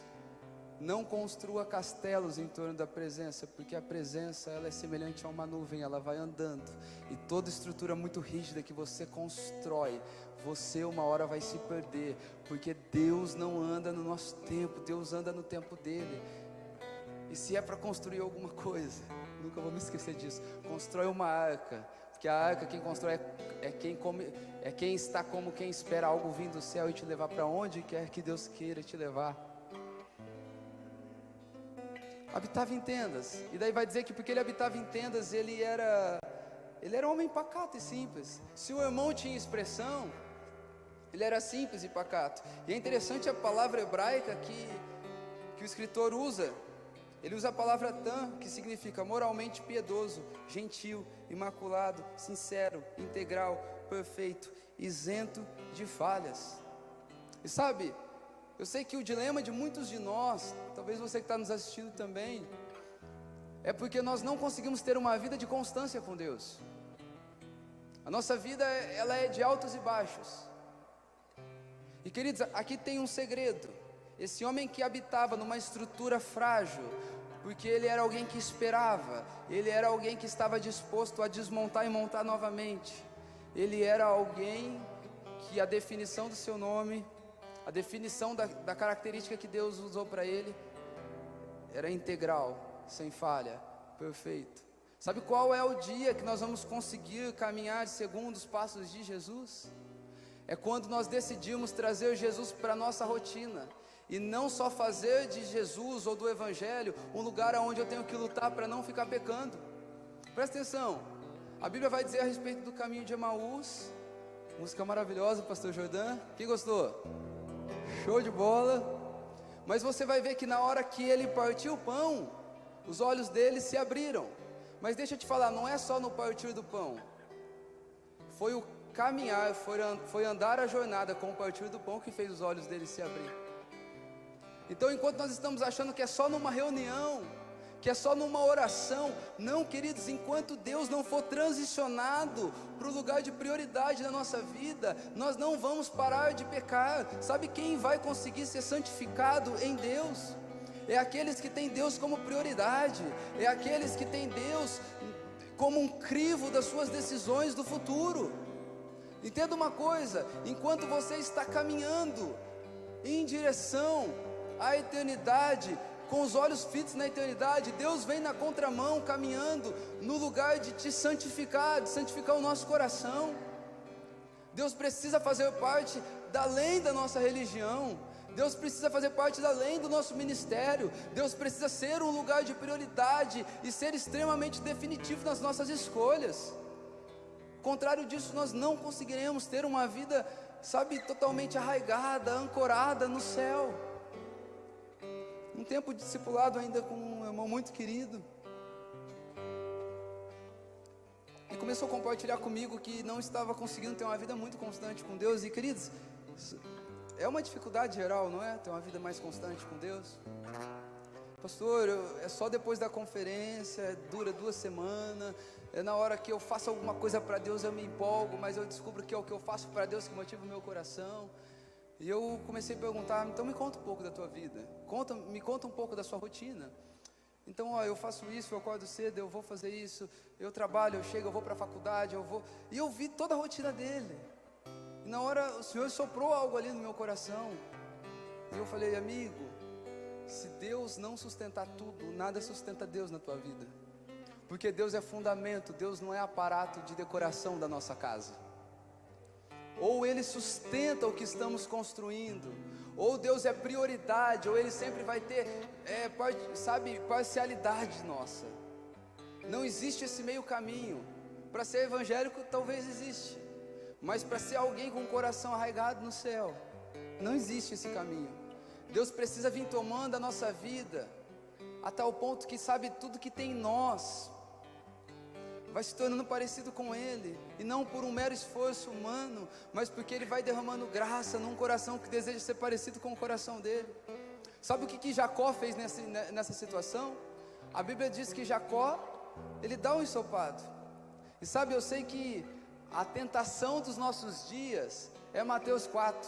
não construa castelos em torno da presença, porque a presença, ela é semelhante a uma nuvem, ela vai andando, e toda estrutura muito rígida que você constrói, você uma hora vai se perder, porque Deus não anda no nosso tempo, Deus anda no tempo dele. E se é para construir alguma coisa, nunca vou me esquecer disso, constrói uma arca, porque a arca quem constrói é quem está como quem espera algo vir do céu e te levar para onde quer que Deus queira te levar. Habitava em tendas, e daí vai dizer que porque ele habitava em tendas, ele era um homem pacato e simples. Se o irmão tinha expressão, ele era simples e pacato. E é interessante a palavra hebraica que o escritor usa. Ele usa a palavra tam, que significa moralmente piedoso, gentil, imaculado, sincero, integral, perfeito, isento de falhas. E sabe, eu sei que o dilema de muitos de nós, talvez você que está nos assistindo também, é porque nós não conseguimos ter uma vida de constância com Deus. A nossa vida, ela é de altos e baixos. E queridos, aqui tem um segredo. Esse homem que habitava numa estrutura frágil, porque ele era alguém que esperava, ele era alguém que estava disposto a desmontar e montar novamente. Ele era alguém que a definição do seu nome, a definição da característica que Deus usou para ele, era integral, sem falha, perfeito. Sabe qual é o dia que nós vamos conseguir caminhar segundo os passos de Jesus? É quando nós decidimos trazer Jesus para a nossa rotina, e não só fazer de Jesus ou do Evangelho um lugar onde eu tenho que lutar para não ficar pecando. Presta atenção, a Bíblia vai dizer a respeito do caminho de Emaús, música maravilhosa, pastor Jordan, quem gostou? Show de bola. Mas você vai ver que na hora que ele partiu o pão, os olhos dele se abriram. Mas deixa eu te falar, não é só no partir do pão, foi o caminhar, foi andar a jornada com o partir do pão que fez os olhos dele se abrir. Então, enquanto nós estamos achando que é só numa reunião, que é só numa oração, não, queridos, enquanto Deus não for transicionado para o lugar de prioridade na nossa vida, nós não vamos parar de pecar. Sabe quem vai conseguir ser santificado em Deus? É aqueles que têm Deus como prioridade, é aqueles que têm Deus como um crivo das suas decisões do futuro. Entenda uma coisa, enquanto você está caminhando em direção à eternidade, com os olhos fitos na eternidade, Deus vem na contramão, caminhando no lugar de te santificar, de santificar o nosso coração. Deus precisa fazer parte da além da nossa religião, Deus precisa fazer parte da além do nosso ministério, Deus precisa ser um lugar de prioridade e ser extremamente definitivo nas nossas escolhas. Contrário disso, nós não conseguiremos ter uma vida, sabe, totalmente arraigada, ancorada no céu. Um tempo de discipulado ainda com um irmão muito querido, ele começou a compartilhar comigo que não estava conseguindo ter uma vida muito constante com Deus. E queridos, é uma dificuldade geral, não é? Ter uma vida mais constante com Deus. Pastor, é só depois da conferência, dura 2 semanas, é na hora que eu faço alguma coisa para Deus eu me empolgo, mas eu descubro que é o que eu faço para Deus que motiva o meu coração. E eu comecei a perguntar, então me conta um pouco da tua vida, me conta um pouco da sua rotina. Então, eu faço isso, eu acordo cedo, eu vou fazer isso, eu trabalho, eu chego, eu vou para a faculdade, e eu vi toda a rotina dele. E na hora o Senhor soprou algo ali no meu coração, e eu falei, amigo, se Deus não sustentar tudo, nada sustenta Deus na tua vida, porque Deus é fundamento, Deus não é aparato de decoração da nossa casa. Ou Ele sustenta o que estamos construindo, ou Deus é prioridade, ou Ele sempre vai ter, parcialidade nossa. Não existe esse meio caminho. Para ser evangélico talvez existe, mas para ser alguém com o coração arraigado no céu, não existe esse caminho. Deus precisa vir tomando a nossa vida, a tal ponto que sabe tudo que tem em nós, vai se tornando parecido com Ele, e não por um mero esforço humano, mas porque Ele vai derramando graça num coração que deseja ser parecido com o coração dele. Sabe o que Jacó fez nessa situação? A Bíblia diz que Jacó, ele dá um ensopado. E sabe, eu sei que a tentação dos nossos dias é Mateus 4,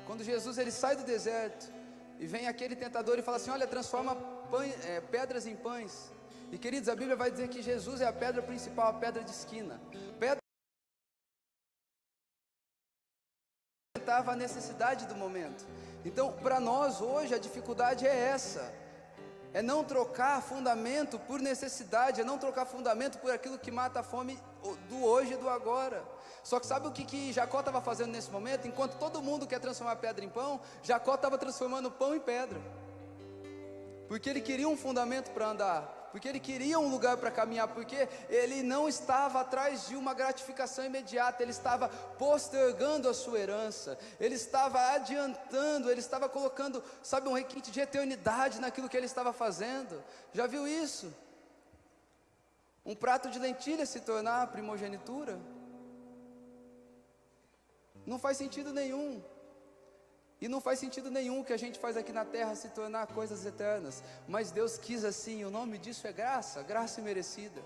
quando Jesus ele sai do deserto, e vem aquele tentador e fala assim, olha, transforma pedras em pães. E queridos, a Bíblia vai dizer que Jesus é a pedra principal, a pedra de esquina. Pedra representava a necessidade do momento. Então, para nós hoje, a dificuldade é essa. É não trocar fundamento por necessidade, é não trocar fundamento por aquilo que mata a fome do hoje e do agora. Só que sabe o que Jacó estava fazendo nesse momento? Enquanto todo mundo quer transformar pedra em pão, Jacó estava transformando pão em pedra. Porque ele queria um fundamento para andar, porque ele queria um lugar para caminhar, porque ele não estava atrás de uma gratificação imediata, ele estava postergando a sua herança, ele estava adiantando, ele estava colocando, sabe, um requinte de eternidade naquilo que ele estava fazendo. Já viu isso? Um prato de lentilha se tornar a primogenitura? Não faz sentido nenhum. E não faz sentido nenhum o que a gente faz aqui na terra se tornar coisas eternas. Mas Deus quis assim, o nome disso é graça, graça imerecida.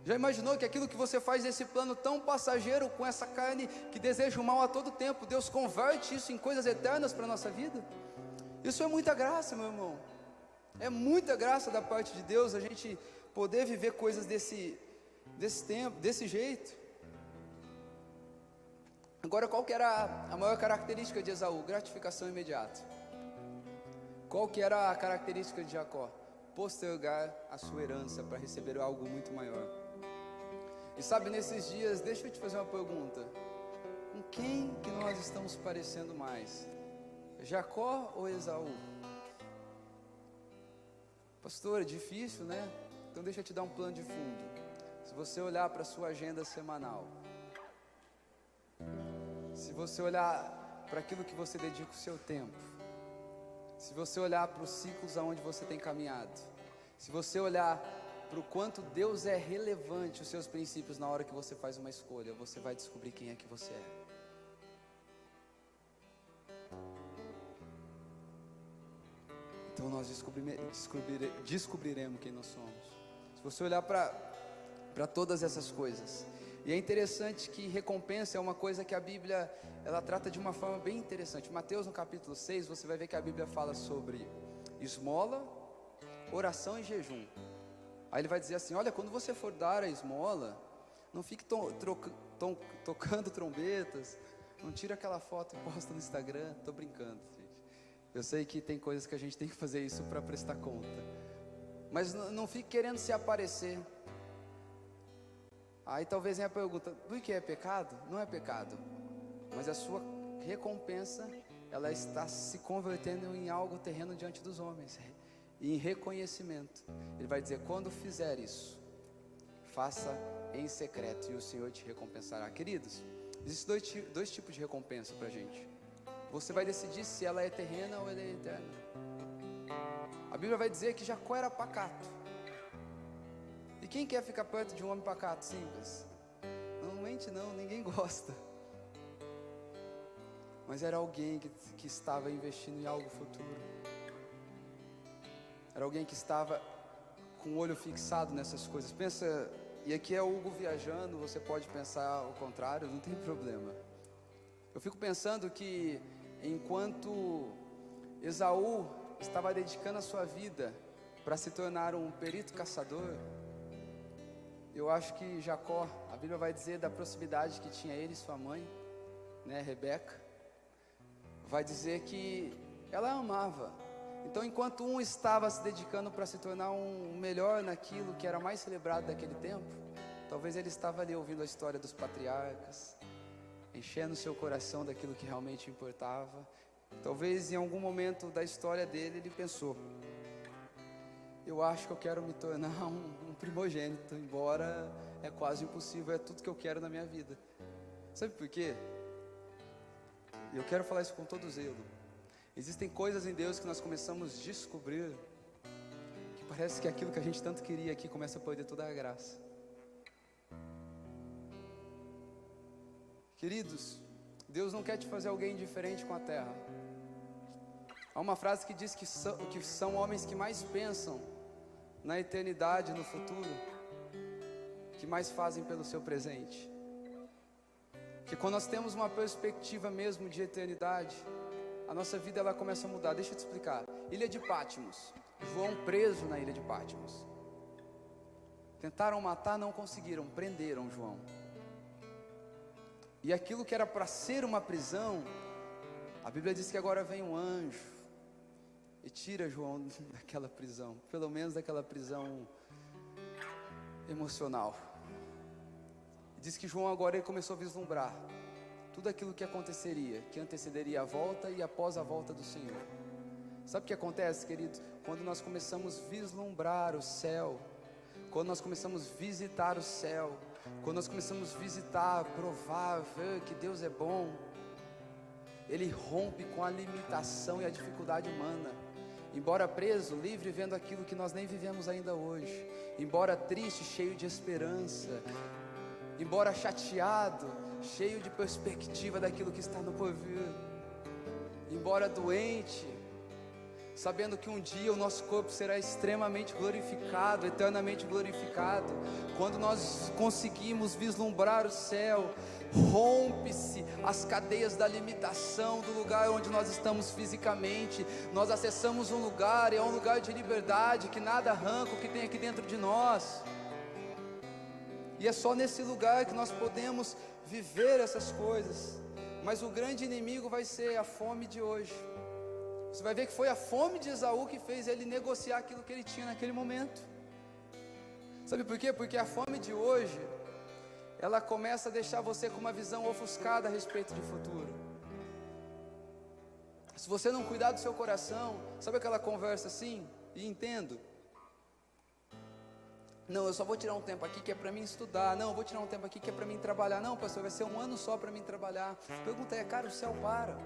Já imaginou que aquilo que você faz nesse plano tão passageiro, com essa carne que deseja o mal a todo tempo, Deus converte isso em coisas eternas para a nossa vida? Isso é muita graça, meu irmão. É muita graça da parte de Deus a gente poder viver coisas desse tempo, desse jeito. Agora, qual que era a maior característica de Esaú? Gratificação imediata. Qual que era a característica de Jacó? Postergar a sua herança para receber algo muito maior. E sabe, nesses dias, deixa eu te fazer uma pergunta. Com quem que nós estamos parecendo mais? Jacó ou Esaú? Pastor, é difícil, né? Então deixa eu te dar um plano de fundo. Se você olhar para a sua agenda semanal, se você olhar para aquilo que você dedica o seu tempo, se você olhar para os ciclos aonde você tem caminhado, se você olhar para o quanto Deus é relevante, os seus princípios na hora que você faz uma escolha, você vai descobrir quem é que você é. Então nós descobriremos quem nós somos. Se você olhar para todas essas coisas. E é interessante que recompensa é uma coisa que a Bíblia, ela trata de uma forma bem interessante. Mateus no capítulo 6, você vai ver que a Bíblia fala sobre esmola, oração e jejum. Aí ele vai dizer assim, olha, quando você for dar a esmola, não fique tocando trombetas, não tira aquela foto e posta no Instagram. Estou brincando, gente. Eu sei que tem coisas que a gente tem que fazer isso para prestar conta. Mas não fique querendo se aparecer. Aí talvez venha a pergunta, do que é pecado? Não é pecado, mas a sua recompensa, ela está se convertendo em algo terreno diante dos homens, em reconhecimento. Ele vai dizer, quando fizer isso, faça em secreto e o Senhor te recompensará. Queridos, existem dois tipos de recompensa para a gente. Você vai decidir se ela é terrena ou ela é eterna. A Bíblia vai dizer que Jacó era pacato. E quem quer ficar perto de um homem pacato, simples? Normalmente não, ninguém gosta. Mas era alguém que estava investindo em algo futuro. Era alguém que estava com o olho fixado nessas coisas. Pensa, e aqui é o Hugo viajando, você pode pensar ao contrário, não tem problema. Eu fico pensando que enquanto Esaú estava dedicando a sua vida para se tornar um perito caçador, eu acho que Jacó, a Bíblia vai dizer da proximidade que tinha ele e sua mãe, né, Rebeca, vai dizer que ela amava. Então, enquanto um estava se dedicando para se tornar um melhor naquilo que era mais celebrado daquele tempo, talvez ele estava ali ouvindo a história dos patriarcas, enchendo seu coração daquilo que realmente importava. Talvez em algum momento da história dele ele pensou, eu acho que eu quero me tornar um primogênito, embora é quase impossível, é tudo que eu quero na minha vida. Sabe por quê? E eu quero falar isso com todo zelo. Existem coisas em Deus que nós começamos a descobrir, que parece que aquilo que a gente tanto queria aqui começa a perder toda a graça. Queridos, Deus não quer te fazer alguém diferente com a terra. Há uma frase que diz que são homens que mais pensam na eternidade, no futuro, que mais fazem pelo seu presente. Porque quando nós temos uma perspectiva mesmo de eternidade, a nossa vida ela começa a mudar. Deixa eu te explicar. Ilha de Patmos, João preso na ilha de Patmos. Tentaram matar, não conseguiram, prenderam João. E aquilo que era para ser uma prisão, a Bíblia diz que agora vem um anjo e tira João daquela prisão, pelo menos daquela prisão emocional. Diz que João agora ele começou a vislumbrar tudo aquilo que aconteceria, que antecederia a volta e após a volta do Senhor. Sabe o que acontece, queridos? Quando nós começamos a vislumbrar o céu, quando nós começamos a visitar o céu, quando nós começamos a visitar, provar, ver que Deus é bom, Ele rompe com a limitação e a dificuldade humana. Embora preso, livre, vendo aquilo que nós nem vivemos ainda hoje. Embora triste, cheio de esperança. Embora chateado, cheio de perspectiva daquilo que está no porvir. Embora doente, sabendo que um dia o nosso corpo será extremamente glorificado, eternamente glorificado. Quando nós conseguimos vislumbrar o céu, rompe-se as cadeias da limitação do lugar onde nós estamos fisicamente. Nós acessamos um lugar, é um lugar de liberdade, que nada arranca o que tem aqui dentro de nós. E é só nesse lugar que nós podemos viver essas coisas. Mas o grande inimigo vai ser a fome de hoje. Você vai ver que foi a fome de Esaú que fez ele negociar aquilo que ele tinha naquele momento. Sabe por quê? Porque a fome de hoje, ela começa a deixar você com uma visão ofuscada a respeito de futuro. Se você não cuidar do seu coração, sabe aquela conversa assim? E entendo. Não, eu só vou tirar um tempo aqui que é para mim estudar. Não, eu vou tirar um tempo aqui que é para mim trabalhar. Não, pastor, vai ser um ano só para mim trabalhar. A pergunta é, cara, o céu para.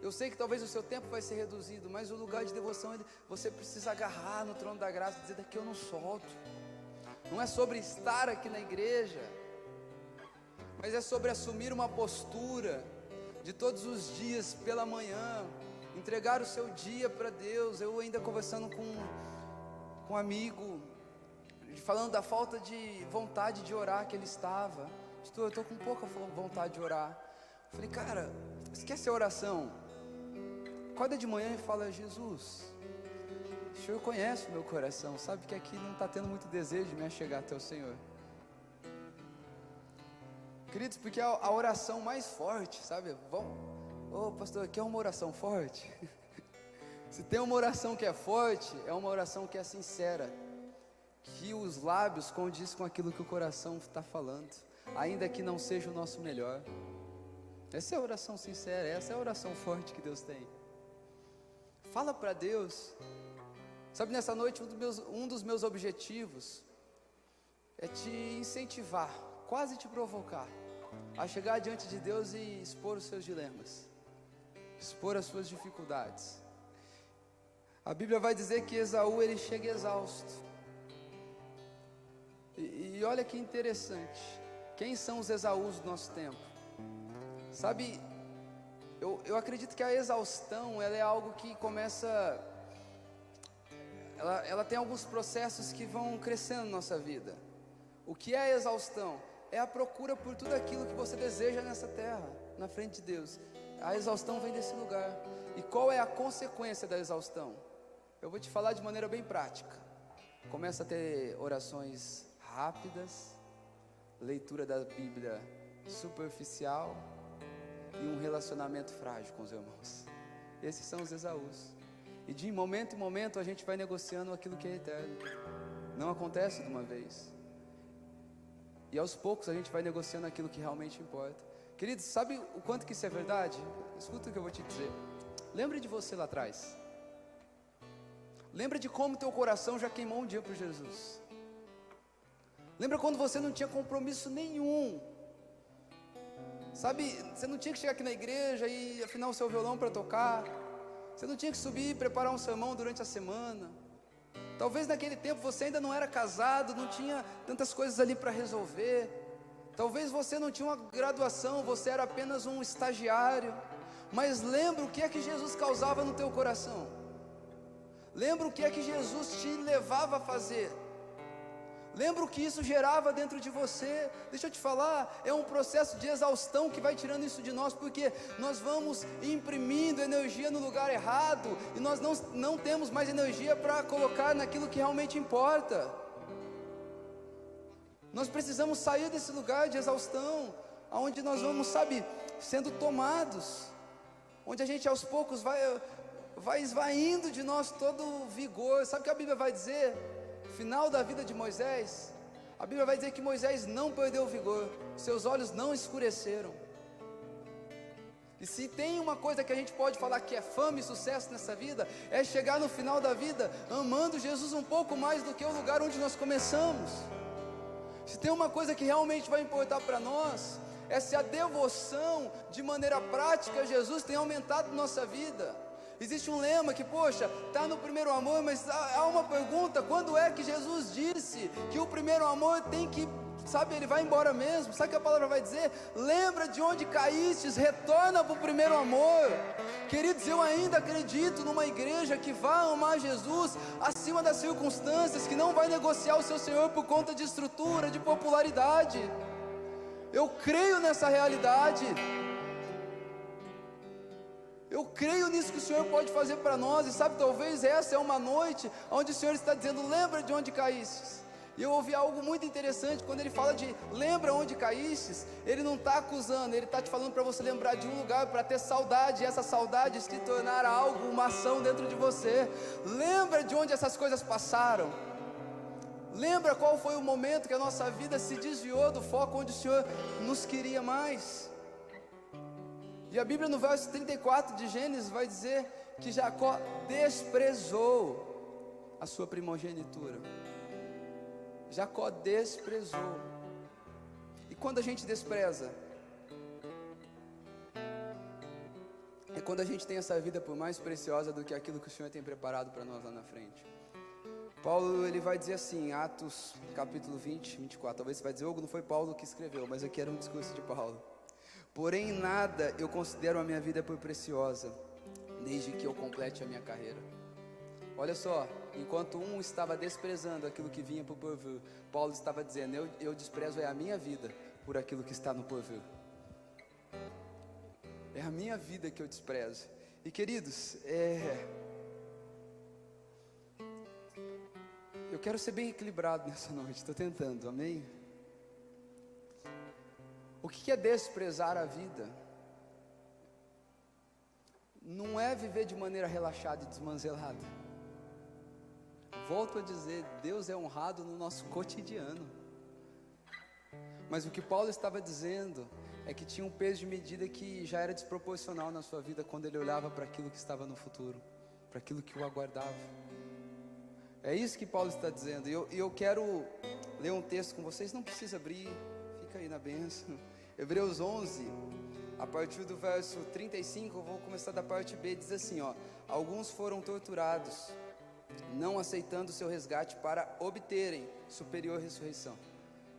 Eu sei que talvez o seu tempo vai ser reduzido, mas o lugar de devoção, você precisa agarrar no trono da graça e dizer, daqui eu não solto. Não é sobre estar aqui na igreja, mas é sobre assumir uma postura de todos os dias pela manhã, entregar o seu dia para Deus. Eu ainda conversando com um amigo, falando da falta de vontade de orar que ele estava. Eu estou com pouca vontade de orar. Eu falei, cara, esquece a oração. Acorda de manhã e fala, Jesus, o Senhor conhece o meu coração, sabe que aqui não está tendo muito desejo de me achegar até o Senhor. Queridos, porque a oração mais forte, sabe? Pastor, aqui é uma oração forte. Se tem uma oração que é forte, é uma oração que é sincera, que os lábios condiz com aquilo que o coração está falando, ainda que não seja o nosso melhor. Essa é a oração sincera, essa é a oração forte que Deus tem. Fala para Deus. Sabe, nessa noite um dos meus objetivos é te incentivar, quase te provocar a chegar diante de Deus e expor os seus dilemas, expor as suas dificuldades. A Bíblia vai dizer que Esaú, ele chega exausto. E olha que interessante, quem são os Esaús do nosso tempo? Sabe, eu acredito que a exaustão, ela é algo que começa, ela tem alguns processos que vão crescendo na nossa vida. O que é a exaustão? É a procura por tudo aquilo que você deseja nessa terra, na frente de Deus. A exaustão vem desse lugar. E qual é a consequência da exaustão? Eu vou te falar de maneira bem prática. Começa a ter orações rápidas, leitura da Bíblia superficial e um relacionamento frágil com os irmãos. Esses são os Esaús. E de momento em momento a gente vai negociando aquilo que é eterno. Não acontece de uma vez. E aos poucos a gente vai negociando aquilo que realmente importa. Queridos, sabe o quanto que isso é verdade? Escuta o que eu vou te dizer. Lembre de você lá atrás. Lembra de como teu coração já queimou um dia por Jesus. Lembra quando você não tinha compromisso nenhum. Sabe, você não tinha que chegar aqui na igreja e afinar o seu violão para tocar. Você não tinha que subir e preparar um sermão durante a semana. Talvez naquele tempo você ainda não era casado, não tinha tantas coisas ali para resolver. Talvez você não tinha uma graduação, você era apenas um estagiário. Mas lembra o que é que Jesus causava no teu coração. Lembra o que é que Jesus te levava a fazer. Lembra o que isso gerava dentro de você. Deixa eu te falar, é um processo de exaustão que vai tirando isso de nós, porque nós vamos imprimindo energia no lugar errado, e nós não temos mais energia para colocar naquilo que realmente importa. Nós precisamos sair desse lugar de exaustão, onde nós vamos, sabe, sendo tomados, onde a gente aos poucos vai esvaindo de nós todo o vigor. Sabe o que a Bíblia vai dizer? Final da vida de Moisés, a Bíblia vai dizer que Moisés não perdeu o vigor, seus olhos não escureceram. E se tem uma coisa que a gente pode falar que é fama e sucesso nessa vida, é chegar no final da vida amando Jesus um pouco mais do que o lugar onde nós começamos. Se tem uma coisa que realmente vai importar para nós, é se a devoção de maneira prática a Jesus tem aumentado na nossa vida. Existe um lema que, poxa, está no primeiro amor, mas há uma pergunta: quando é que Jesus disse que o primeiro amor tem que sabe, ele vai embora mesmo. Sabe o que a palavra vai dizer? Lembra de onde caístes, retorna para o primeiro amor. Queridos, eu ainda acredito numa igreja que vai amar Jesus acima das circunstâncias, que não vai negociar o seu Senhor por conta de estrutura, de popularidade. Eu creio nessa realidade. Eu creio nisso que o Senhor pode fazer para nós. E sabe, talvez essa é uma noite onde o Senhor está dizendo: lembra de onde caístes. E eu ouvi algo muito interessante, quando ele fala de lembra onde caístes, ele não está acusando, ele está te falando para você lembrar de um lugar, para ter saudade, e essa saudade se tornar algo, uma ação dentro de você. Lembra de onde essas coisas passaram. Lembra qual foi o momento que a nossa vida se desviou do foco onde o Senhor nos queria mais. E a Bíblia no verso 34 de Gênesis vai dizer que Jacó desprezou a sua primogenitura. Jacó desprezou. E quando a gente despreza, é quando a gente tem essa vida por mais preciosa do que aquilo que o Senhor tem preparado para nós lá na frente. Paulo, ele vai dizer assim, Atos capítulo 20, 24, talvez você vai dizer: Hugo, não foi Paulo que escreveu, mas aqui era um discurso de Paulo. Porém nada eu considero a minha vida por preciosa, desde que eu complete a minha carreira. Olha só, enquanto um estava desprezando aquilo que vinha para o porvir, Paulo estava dizendo: eu desprezo a minha vida por aquilo que está no porvir. É a minha vida que eu desprezo. E queridos, eu quero ser bem equilibrado nessa noite, estou tentando, amém? O que é desprezar a vida? Não é viver de maneira relaxada e desmanzelada. Volto a dizer, Deus é honrado no nosso cotidiano. Mas o que Paulo estava dizendo é que tinha um peso de medida que já era desproporcional na sua vida quando ele olhava para aquilo que estava no futuro, para aquilo que o aguardava. É isso que Paulo está dizendo. E eu quero ler um texto com vocês, não precisa abrir, fica aí na bênção. Hebreus 11, a partir do verso 35, eu vou começar da parte B, diz assim, ó: alguns foram torturados, não aceitando o seu resgate para obterem superior ressurreição.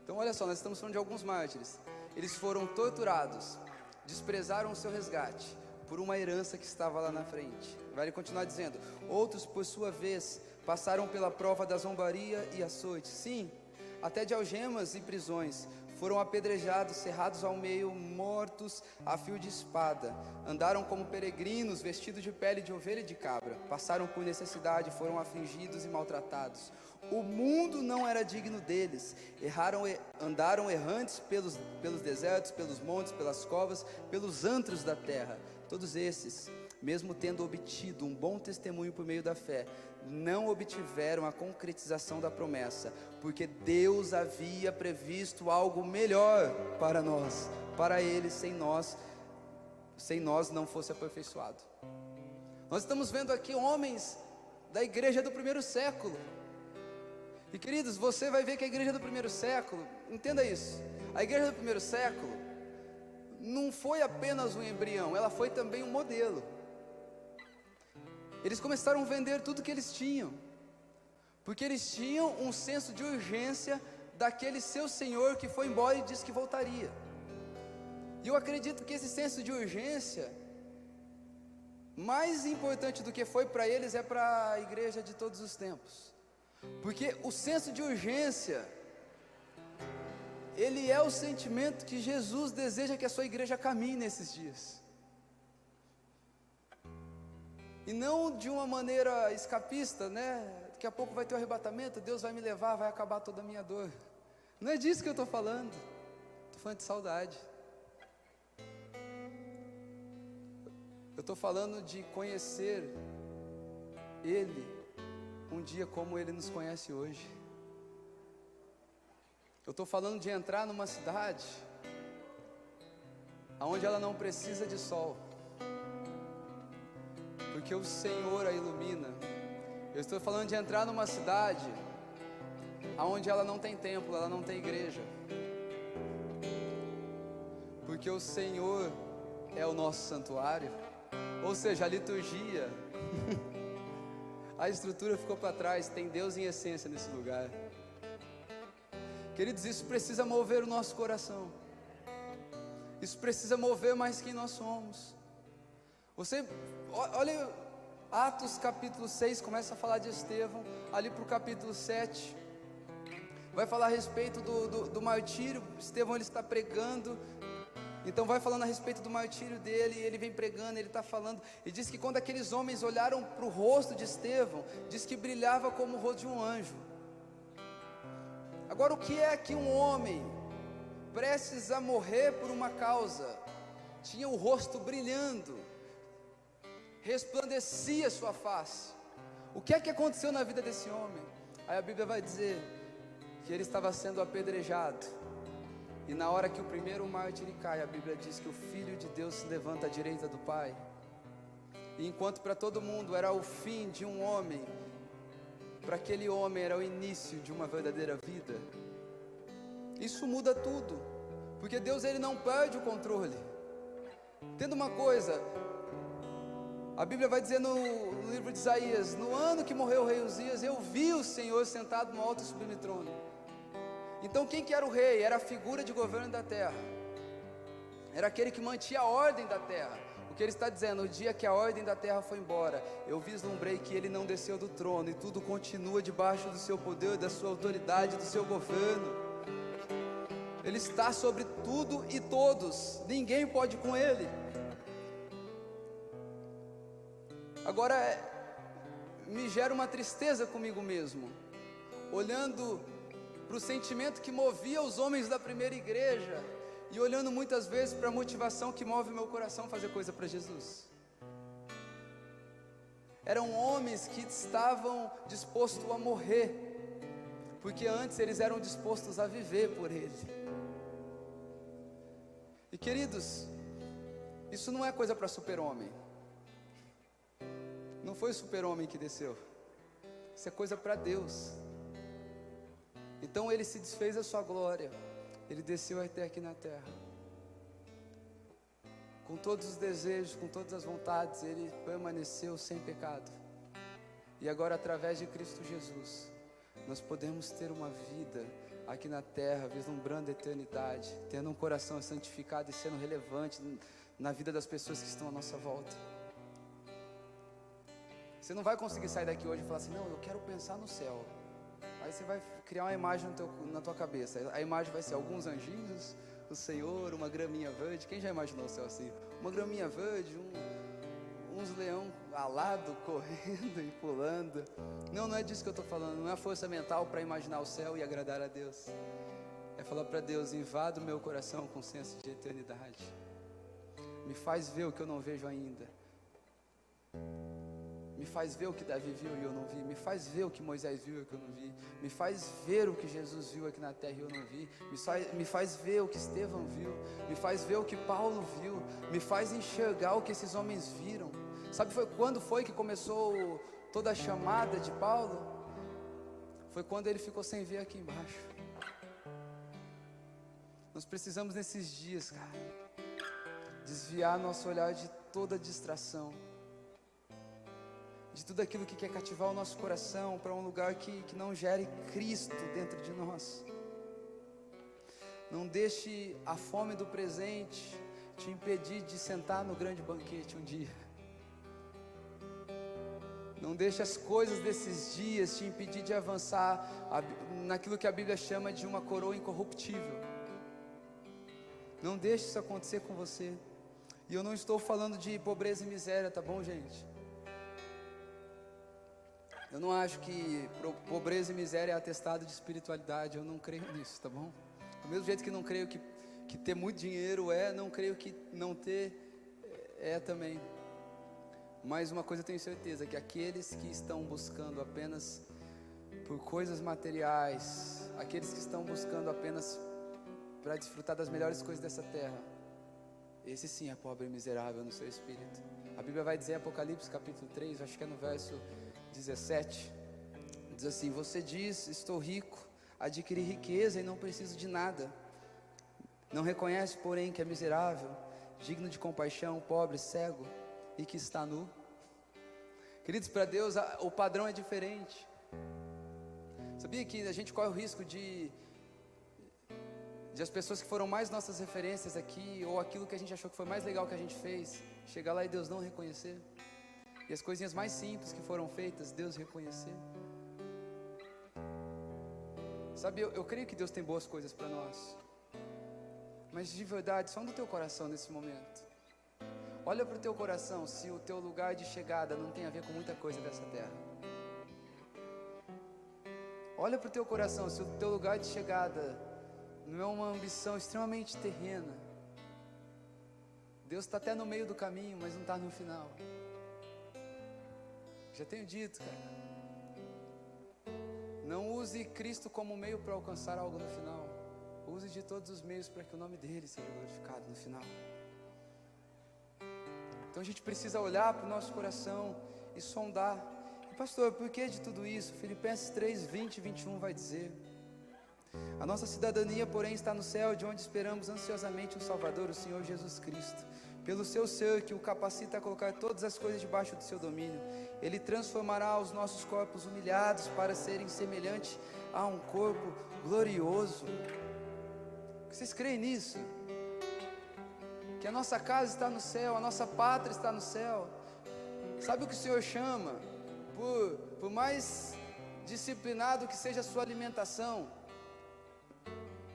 Então olha só, nós estamos falando de alguns mártires. Eles foram torturados, desprezaram o seu resgate por uma herança que estava lá na frente. Vai continuar dizendo: outros por sua vez passaram pela prova da zombaria e açoite, sim, até de algemas e prisões. Foram apedrejados, cerrados ao meio, mortos a fio de espada. Andaram como peregrinos, vestidos de pele de ovelha e de cabra. Passaram por necessidade, foram afligidos e maltratados. O mundo não era digno deles. Andaram errantes pelos desertos, pelos montes, pelas covas, pelos antros da terra. Todos esses, mesmo tendo obtido um bom testemunho por meio da fé, não obtiveram a concretização da promessa, porque Deus havia previsto algo melhor para nós, para eles, sem nós não fosse aperfeiçoado. Nós estamos vendo aqui homens da igreja do primeiro século, e queridos, você vai ver que a igreja do primeiro século, entenda isso, a igreja do primeiro século não foi apenas um embrião, ela foi também um modelo. Eles começaram a vender tudo que eles tinham, porque eles tinham um senso de urgência daquele seu Senhor que foi embora e disse que voltaria. E eu acredito que esse senso de urgência, mais importante do que foi para eles, é para a igreja de todos os tempos. Porque o senso de urgência, ele é o sentimento que Jesus deseja que a sua igreja caminhe nesses dias. E não de uma maneira escapista, né? Daqui a pouco vai ter o arrebatamento, Deus vai me levar, vai acabar toda a minha dor. Não é disso que eu estou falando. Estou falando de saudade. Eu estou falando de conhecer Ele um dia como Ele nos conhece hoje. Eu estou falando de entrar numa cidade onde ela não precisa de sol, porque o Senhor a ilumina. Eu estou falando de entrar numa cidade onde ela não tem templo, ela não tem igreja, porque o Senhor é o nosso santuário. Ou seja, a liturgia a estrutura ficou para trás, tem Deus em essência nesse lugar. Queridos, isso precisa mover o nosso coração. Isso precisa mover mais quem nós somos. Você, olha, Atos capítulo 6, começa a falar de Estevão. Ali para o capítulo 7, vai falar a respeito do martírio. Estevão, ele está pregando. Então vai falando a respeito do martírio dele. Ele vem pregando, ele está falando. E diz que quando aqueles homens olharam para o rosto de Estevão, diz que brilhava como o rosto de um anjo. Agora, o que é que um homem prestes a morrer por uma causa tinha o rosto brilhando, resplandecia sua face? O que é que aconteceu na vida desse homem? Aí a Bíblia vai dizer que ele estava sendo apedrejado, e na hora que o primeiro mártir cai, a Bíblia diz que o Filho de Deus se levanta à direita do Pai. E enquanto para todo mundo era o fim de um homem, para aquele homem era o início de uma verdadeira vida. Isso muda tudo, porque Deus, ele não perde o controle. Entenda uma coisa, a Bíblia vai dizer no livro de Isaías: no ano que morreu o rei Uzias, eu vi o Senhor sentado no alto e sublime trono. Então quem que era o rei? Era a figura de governo da terra, era aquele que mantinha a ordem da terra. O que ele está dizendo: o dia que a ordem da terra foi embora, eu vislumbrei que ele não desceu do trono, e tudo continua debaixo do seu poder, da sua autoridade, do seu governo. Ele está sobre tudo e todos, ninguém pode com ele. Agora, me gera uma tristeza comigo mesmo, olhando para o sentimento que movia os homens da primeira igreja, e olhando muitas vezes para a motivação que move meu coração a fazer coisa para Jesus. Eram homens que estavam dispostos a morrer, porque antes eles eram dispostos a viver por Ele. E queridos, isso não é coisa para super-homem. Não foi o super-homem que desceu, isso é coisa para Deus. Então Ele se desfez da sua glória, Ele desceu até aqui na terra, com todos os desejos, com todas as vontades, Ele permaneceu sem pecado. E agora, através de Cristo Jesus, nós podemos ter uma vida aqui na terra, vislumbrando a eternidade, tendo um coração santificado e sendo relevante na vida das pessoas que estão à nossa volta. Você não vai conseguir sair daqui hoje e falar assim: não, eu quero pensar no céu. Aí você vai criar uma imagem na tua cabeça. A imagem vai ser alguns anjinhos, o Senhor, uma graminha verde. Quem já imaginou o céu assim? Uma graminha verde, uns leão alado correndo e pulando. Não, não é disso que eu estou falando. Não é força mental para imaginar o céu e agradar a Deus. É falar para Deus: invada o meu coração com senso de eternidade. Me faz ver o que eu não vejo ainda. Me faz ver o que Davi viu e eu não vi. Me faz ver o que Moisés viu e que eu não vi. Me faz ver o que Jesus viu aqui na terra e eu não vi. Me faz ver o que Estevão viu. Me faz ver o que Paulo viu. Me faz enxergar o que esses homens viram. Sabe quando foi que começou toda a chamada de Paulo? Foi quando ele ficou sem ver aqui embaixo. Nós precisamos nesses dias, cara, desviar nosso olhar de toda distração, de tudo aquilo que quer cativar o nosso coração para um lugar que não gere Cristo dentro de nós. Não deixe a fome do presente te impedir de sentar no grande banquete um dia. Não deixe as coisas desses dias te impedir de avançar naquilo que a Bíblia chama de uma coroa incorruptível. Não deixe isso acontecer com você. E eu não estou falando de pobreza e miséria, tá bom, gente? Eu não acho que pobreza e miséria é atestado de espiritualidade. Eu não creio nisso, tá bom? Do mesmo jeito que não creio que ter muito dinheiro não creio que não ter também. Mas uma coisa eu tenho certeza, que aqueles que estão buscando apenas por coisas materiais, aqueles que estão buscando apenas para desfrutar das melhores coisas dessa terra, esse sim é pobre e miserável no seu espírito. A Bíblia vai dizer em Apocalipse capítulo 3, acho que é no verso 17, diz assim: você diz, estou rico, adquiri riqueza e não preciso de nada. Não reconhece, porém, que é miserável, digno de compaixão, pobre, cego e que está nu. Queridos, para Deus o padrão é diferente. Sabia que a gente corre o risco de de as pessoas que foram mais nossas referências aqui, ou aquilo que a gente achou que foi mais legal que a gente fez, chegar lá e Deus não reconhecer. E as coisinhas mais simples que foram feitas, Deus reconhecer. Sabe, eu creio que Deus tem boas coisas para nós. Mas de verdade, só no teu coração nesse momento. Olha para o teu coração se o teu lugar de chegada não tem a ver com muita coisa dessa terra. Olha para o teu coração se o teu lugar de chegada não é uma ambição extremamente terrena. Deus está até no meio do caminho, mas não está no final. Já tenho dito, cara. Não use Cristo como meio para alcançar algo no final. Use de todos os meios para que o nome dele seja glorificado no final. Então a gente precisa olhar para o nosso coração e sondar. E pastor, por que de tudo isso? Filipenses 3, 20 e 21 vai dizer: a nossa cidadania, porém, está no céu, de onde esperamos ansiosamente um Salvador, o Senhor Jesus Cristo. Pelo seu ser que o capacita a colocar todas as coisas debaixo do seu domínio, Ele transformará os nossos corpos humilhados para serem semelhantes a um corpo glorioso. Vocês creem nisso? Que a nossa casa está no céu, a nossa pátria está no céu. Sabe o que o Senhor chama? Por mais disciplinado que seja a sua alimentação,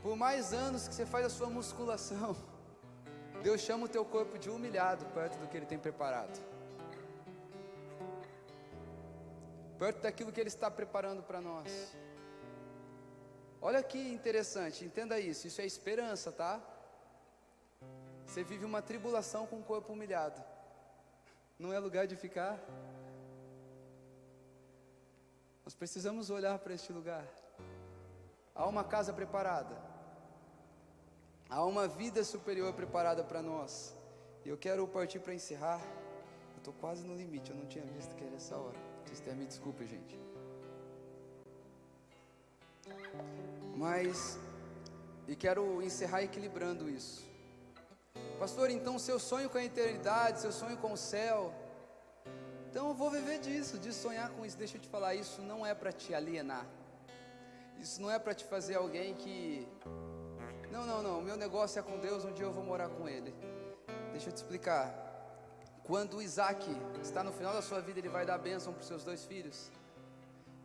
por mais anos que você faz a sua musculação, Deus chama o teu corpo de humilhado perto do que Ele tem preparado, perto daquilo que Ele está preparando para nós. Olha que interessante, entenda isso é esperança, tá? Você vive uma tribulação com o corpo humilhado, não é lugar de ficar. Nós precisamos olhar para este lugar. Há uma casa preparada, há uma vida superior preparada para nós. E eu quero partir para encerrar. Eu estou quase no limite, eu não tinha visto que era essa hora. Vocês me desculpem, gente. E quero encerrar equilibrando isso. Pastor, então seu sonho com a eternidade, seu sonho com o céu, então eu vou viver disso, de sonhar com isso. Deixa eu te falar, isso não é para te alienar. Isso não é para te fazer alguém que... Não, meu negócio é com Deus, um dia eu vou morar com Ele. Deixa eu te explicar. Quando Isaac está no final da sua vida, ele vai dar a bênção para os seus 2 filhos.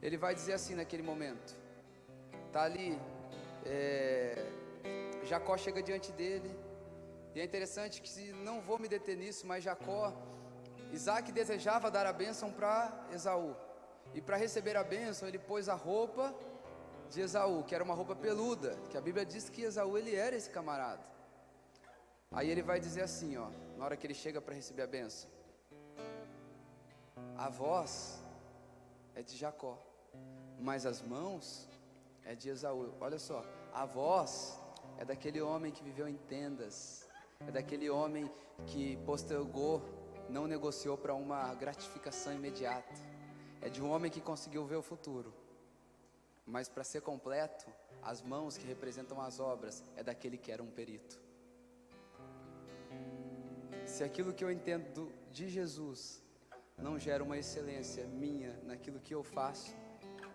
Ele vai dizer assim naquele momento. Está ali, Jacó chega diante dele. E é interessante que, se não vou me deter nisso, mas Isaac desejava dar a bênção para Esaú. E para receber a bênção, ele pôs a roupa de Esaú, que era uma roupa peluda, que a Bíblia diz que Esaú, ele era esse camarada. Aí ele vai dizer assim, ó, na hora que ele chega para receber a bênção: a voz é de Jacó, mas as mãos é de Esaú. Olha só, a voz é daquele homem que viveu em tendas, é daquele homem que postergou, não negociou para uma gratificação imediata, é de um homem que conseguiu ver o futuro. Mas para ser completo, as mãos que representam as obras é daquele que era um perito. Se aquilo que eu entendo de Jesus não gera uma excelência minha naquilo que eu faço,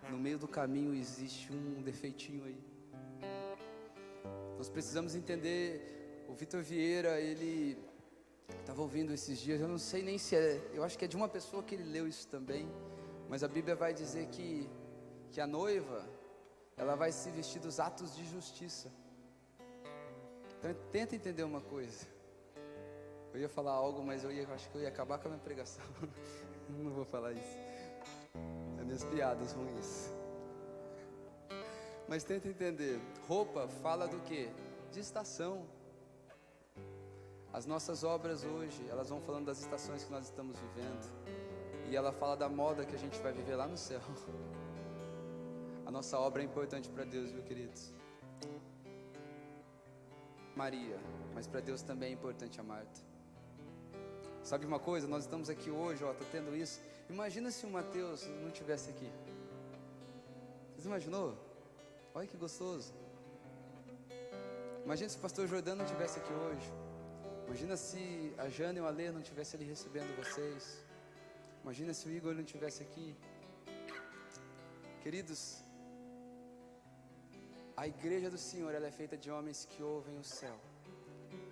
no meio do caminho existe um defeitinho aí. Nós precisamos entender. O Vitor Vieira, ele estava ouvindo esses dias, eu não sei nem se eu acho que é de uma pessoa que ele leu isso também, mas a Bíblia vai dizer que a noiva, ela vai se vestir dos atos de justiça. Então tenta entender uma coisa. Eu ia falar algo, mas acho que eu ia acabar com a minha pregação. Não vou falar isso. As minhas piadas ruins. Mas tenta entender. Roupa fala do quê? De estação. As nossas obras hoje, elas vão falando das estações que nós estamos vivendo. E ela fala da moda que a gente vai viver lá no céu. A nossa obra é importante para Deus, viu, queridos? Maria, mas para Deus também é importante a Marta. Sabe uma coisa? Nós estamos aqui hoje, ó, tá tendo isso. Imagina se o Mateus não estivesse aqui. Vocês imaginou? Olha que gostoso. Imagina se o pastor Jordano não estivesse aqui hoje. Imagina se a Jana e o Alê não estivessem ali recebendo vocês. Imagina se o Igor não estivesse aqui. Queridos, A igreja do Senhor, ela é feita de homens que ouvem o céu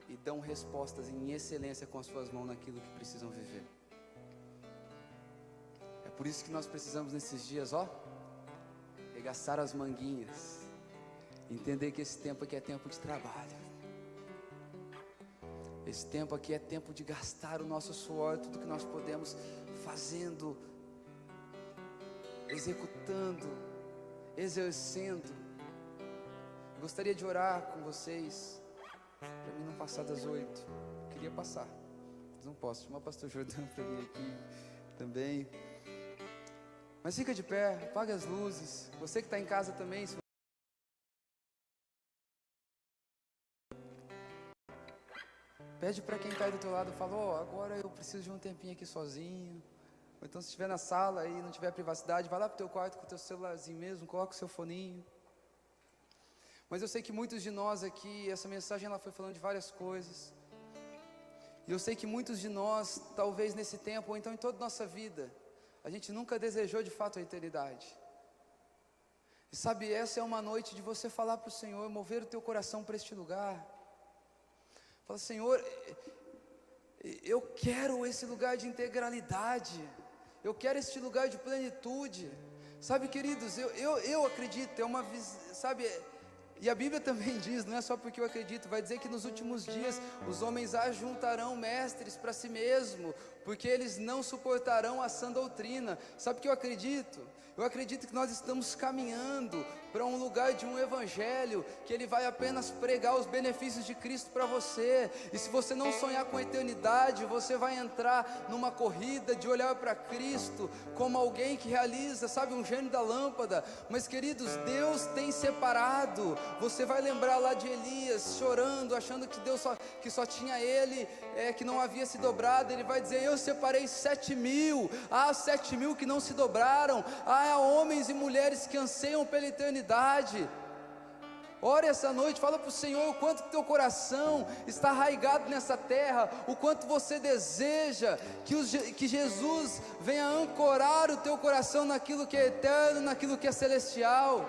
e dão respostas em excelência com as suas mãos naquilo que precisam viver. É por isso que nós precisamos nesses dias, regaçar as manguinhas, entender que esse tempo aqui é tempo de trabalho. Esse tempo aqui é tempo de gastar o nosso suor, tudo que nós podemos, fazendo, executando, exercendo. Gostaria de orar com vocês, para mim não passar das 8, queria passar, mas não posso, chamar o pastor Jordão para vir aqui também, mas fica de pé, apaga as luzes, você que está em casa também, pede para quem está aí do teu lado, fala, agora eu preciso de um tempinho aqui sozinho, ou então se estiver na sala e não tiver privacidade, vai lá para o teu quarto com o teu celularzinho mesmo, coloca o seu foninho. Mas eu sei que muitos de nós aqui, essa mensagem ela foi falando de várias coisas, e eu sei que muitos de nós, talvez nesse tempo, ou então em toda a nossa vida, a gente nunca desejou de fato a eternidade. E sabe, essa é uma noite de você falar para o Senhor, mover o teu coração para este lugar. Fala, Senhor, eu quero esse lugar de integralidade, eu quero este lugar de plenitude. Sabe, queridos, eu acredito, sabe, e a Bíblia também diz, não é só porque eu acredito, vai dizer que nos últimos dias os homens ajuntarão mestres para si mesmo, porque eles não suportarão a sã doutrina. Sabe o que eu acredito? Eu acredito que nós estamos caminhando para um lugar de um evangelho, que ele vai apenas pregar os benefícios de Cristo para você, e se você não sonhar com a eternidade, você vai entrar numa corrida de olhar para Cristo, como alguém que realiza, sabe, um gênio da lâmpada. Mas queridos, Deus tem separado, você vai lembrar lá de Elias, chorando, achando que Deus só tinha ele, que não havia se dobrado. Ele vai dizer, eu separei 7.000, 7.000 que não se dobraram, há homens e mulheres que anseiam pela eternidade. Ore essa noite, fala para o Senhor o quanto que teu coração está arraigado nessa terra, o quanto você deseja que Jesus venha ancorar o teu coração naquilo que é eterno, naquilo que é celestial.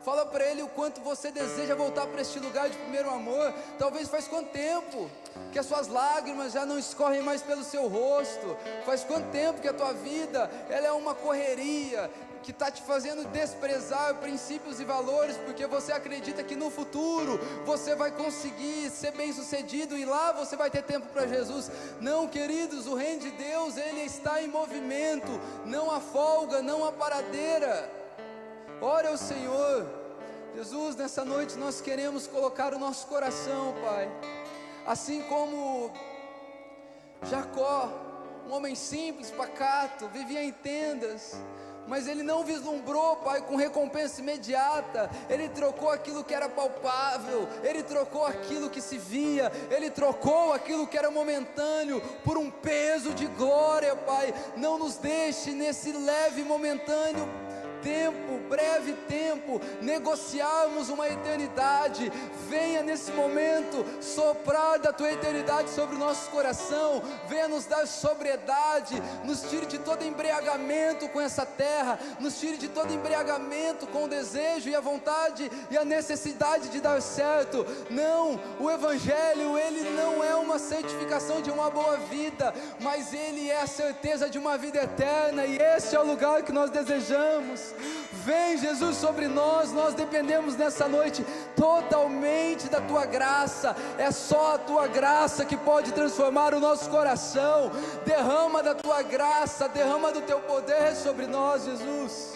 Fala para Ele o quanto você deseja voltar para este lugar de primeiro amor. Talvez faz quanto tempo que as suas lágrimas já não escorrem mais pelo seu rosto, faz quanto tempo que a tua vida ela é uma correria, que está te fazendo desprezar princípios e valores, porque você acredita que no futuro você vai conseguir ser bem sucedido, e lá você vai ter tempo para Jesus. Não, queridos, o reino de Deus, ele está em movimento, não há folga, não há paradeira. Ore ao Senhor. Jesus, nessa noite nós queremos colocar o nosso coração, Pai, assim como Jacó, um homem simples, pacato, vivia em tendas, mas ele não vislumbrou, Pai, com recompensa imediata. Ele trocou aquilo que era palpável, ele trocou aquilo que se via, ele trocou aquilo que era momentâneo por um peso de glória, Pai. Não nos deixe nesse leve momentâneo tempo, breve tempo, negociarmos uma eternidade. Venha nesse momento soprar da tua eternidade sobre o nosso coração, venha nos dar sobriedade, nos tire de todo embriagamento com essa terra, nos tire de todo embriagamento com o desejo e a vontade e a necessidade de dar certo. Não, o Evangelho, ele não é uma certificação de uma boa vida, mas ele é a certeza de uma vida eterna, e esse é o lugar que nós desejamos. Vem, Jesus, sobre nós. Nós dependemos nessa noite totalmente da tua graça. É só a tua graça que pode transformar o nosso coração. Derrama da tua graça, derrama do teu poder sobre nós, Jesus.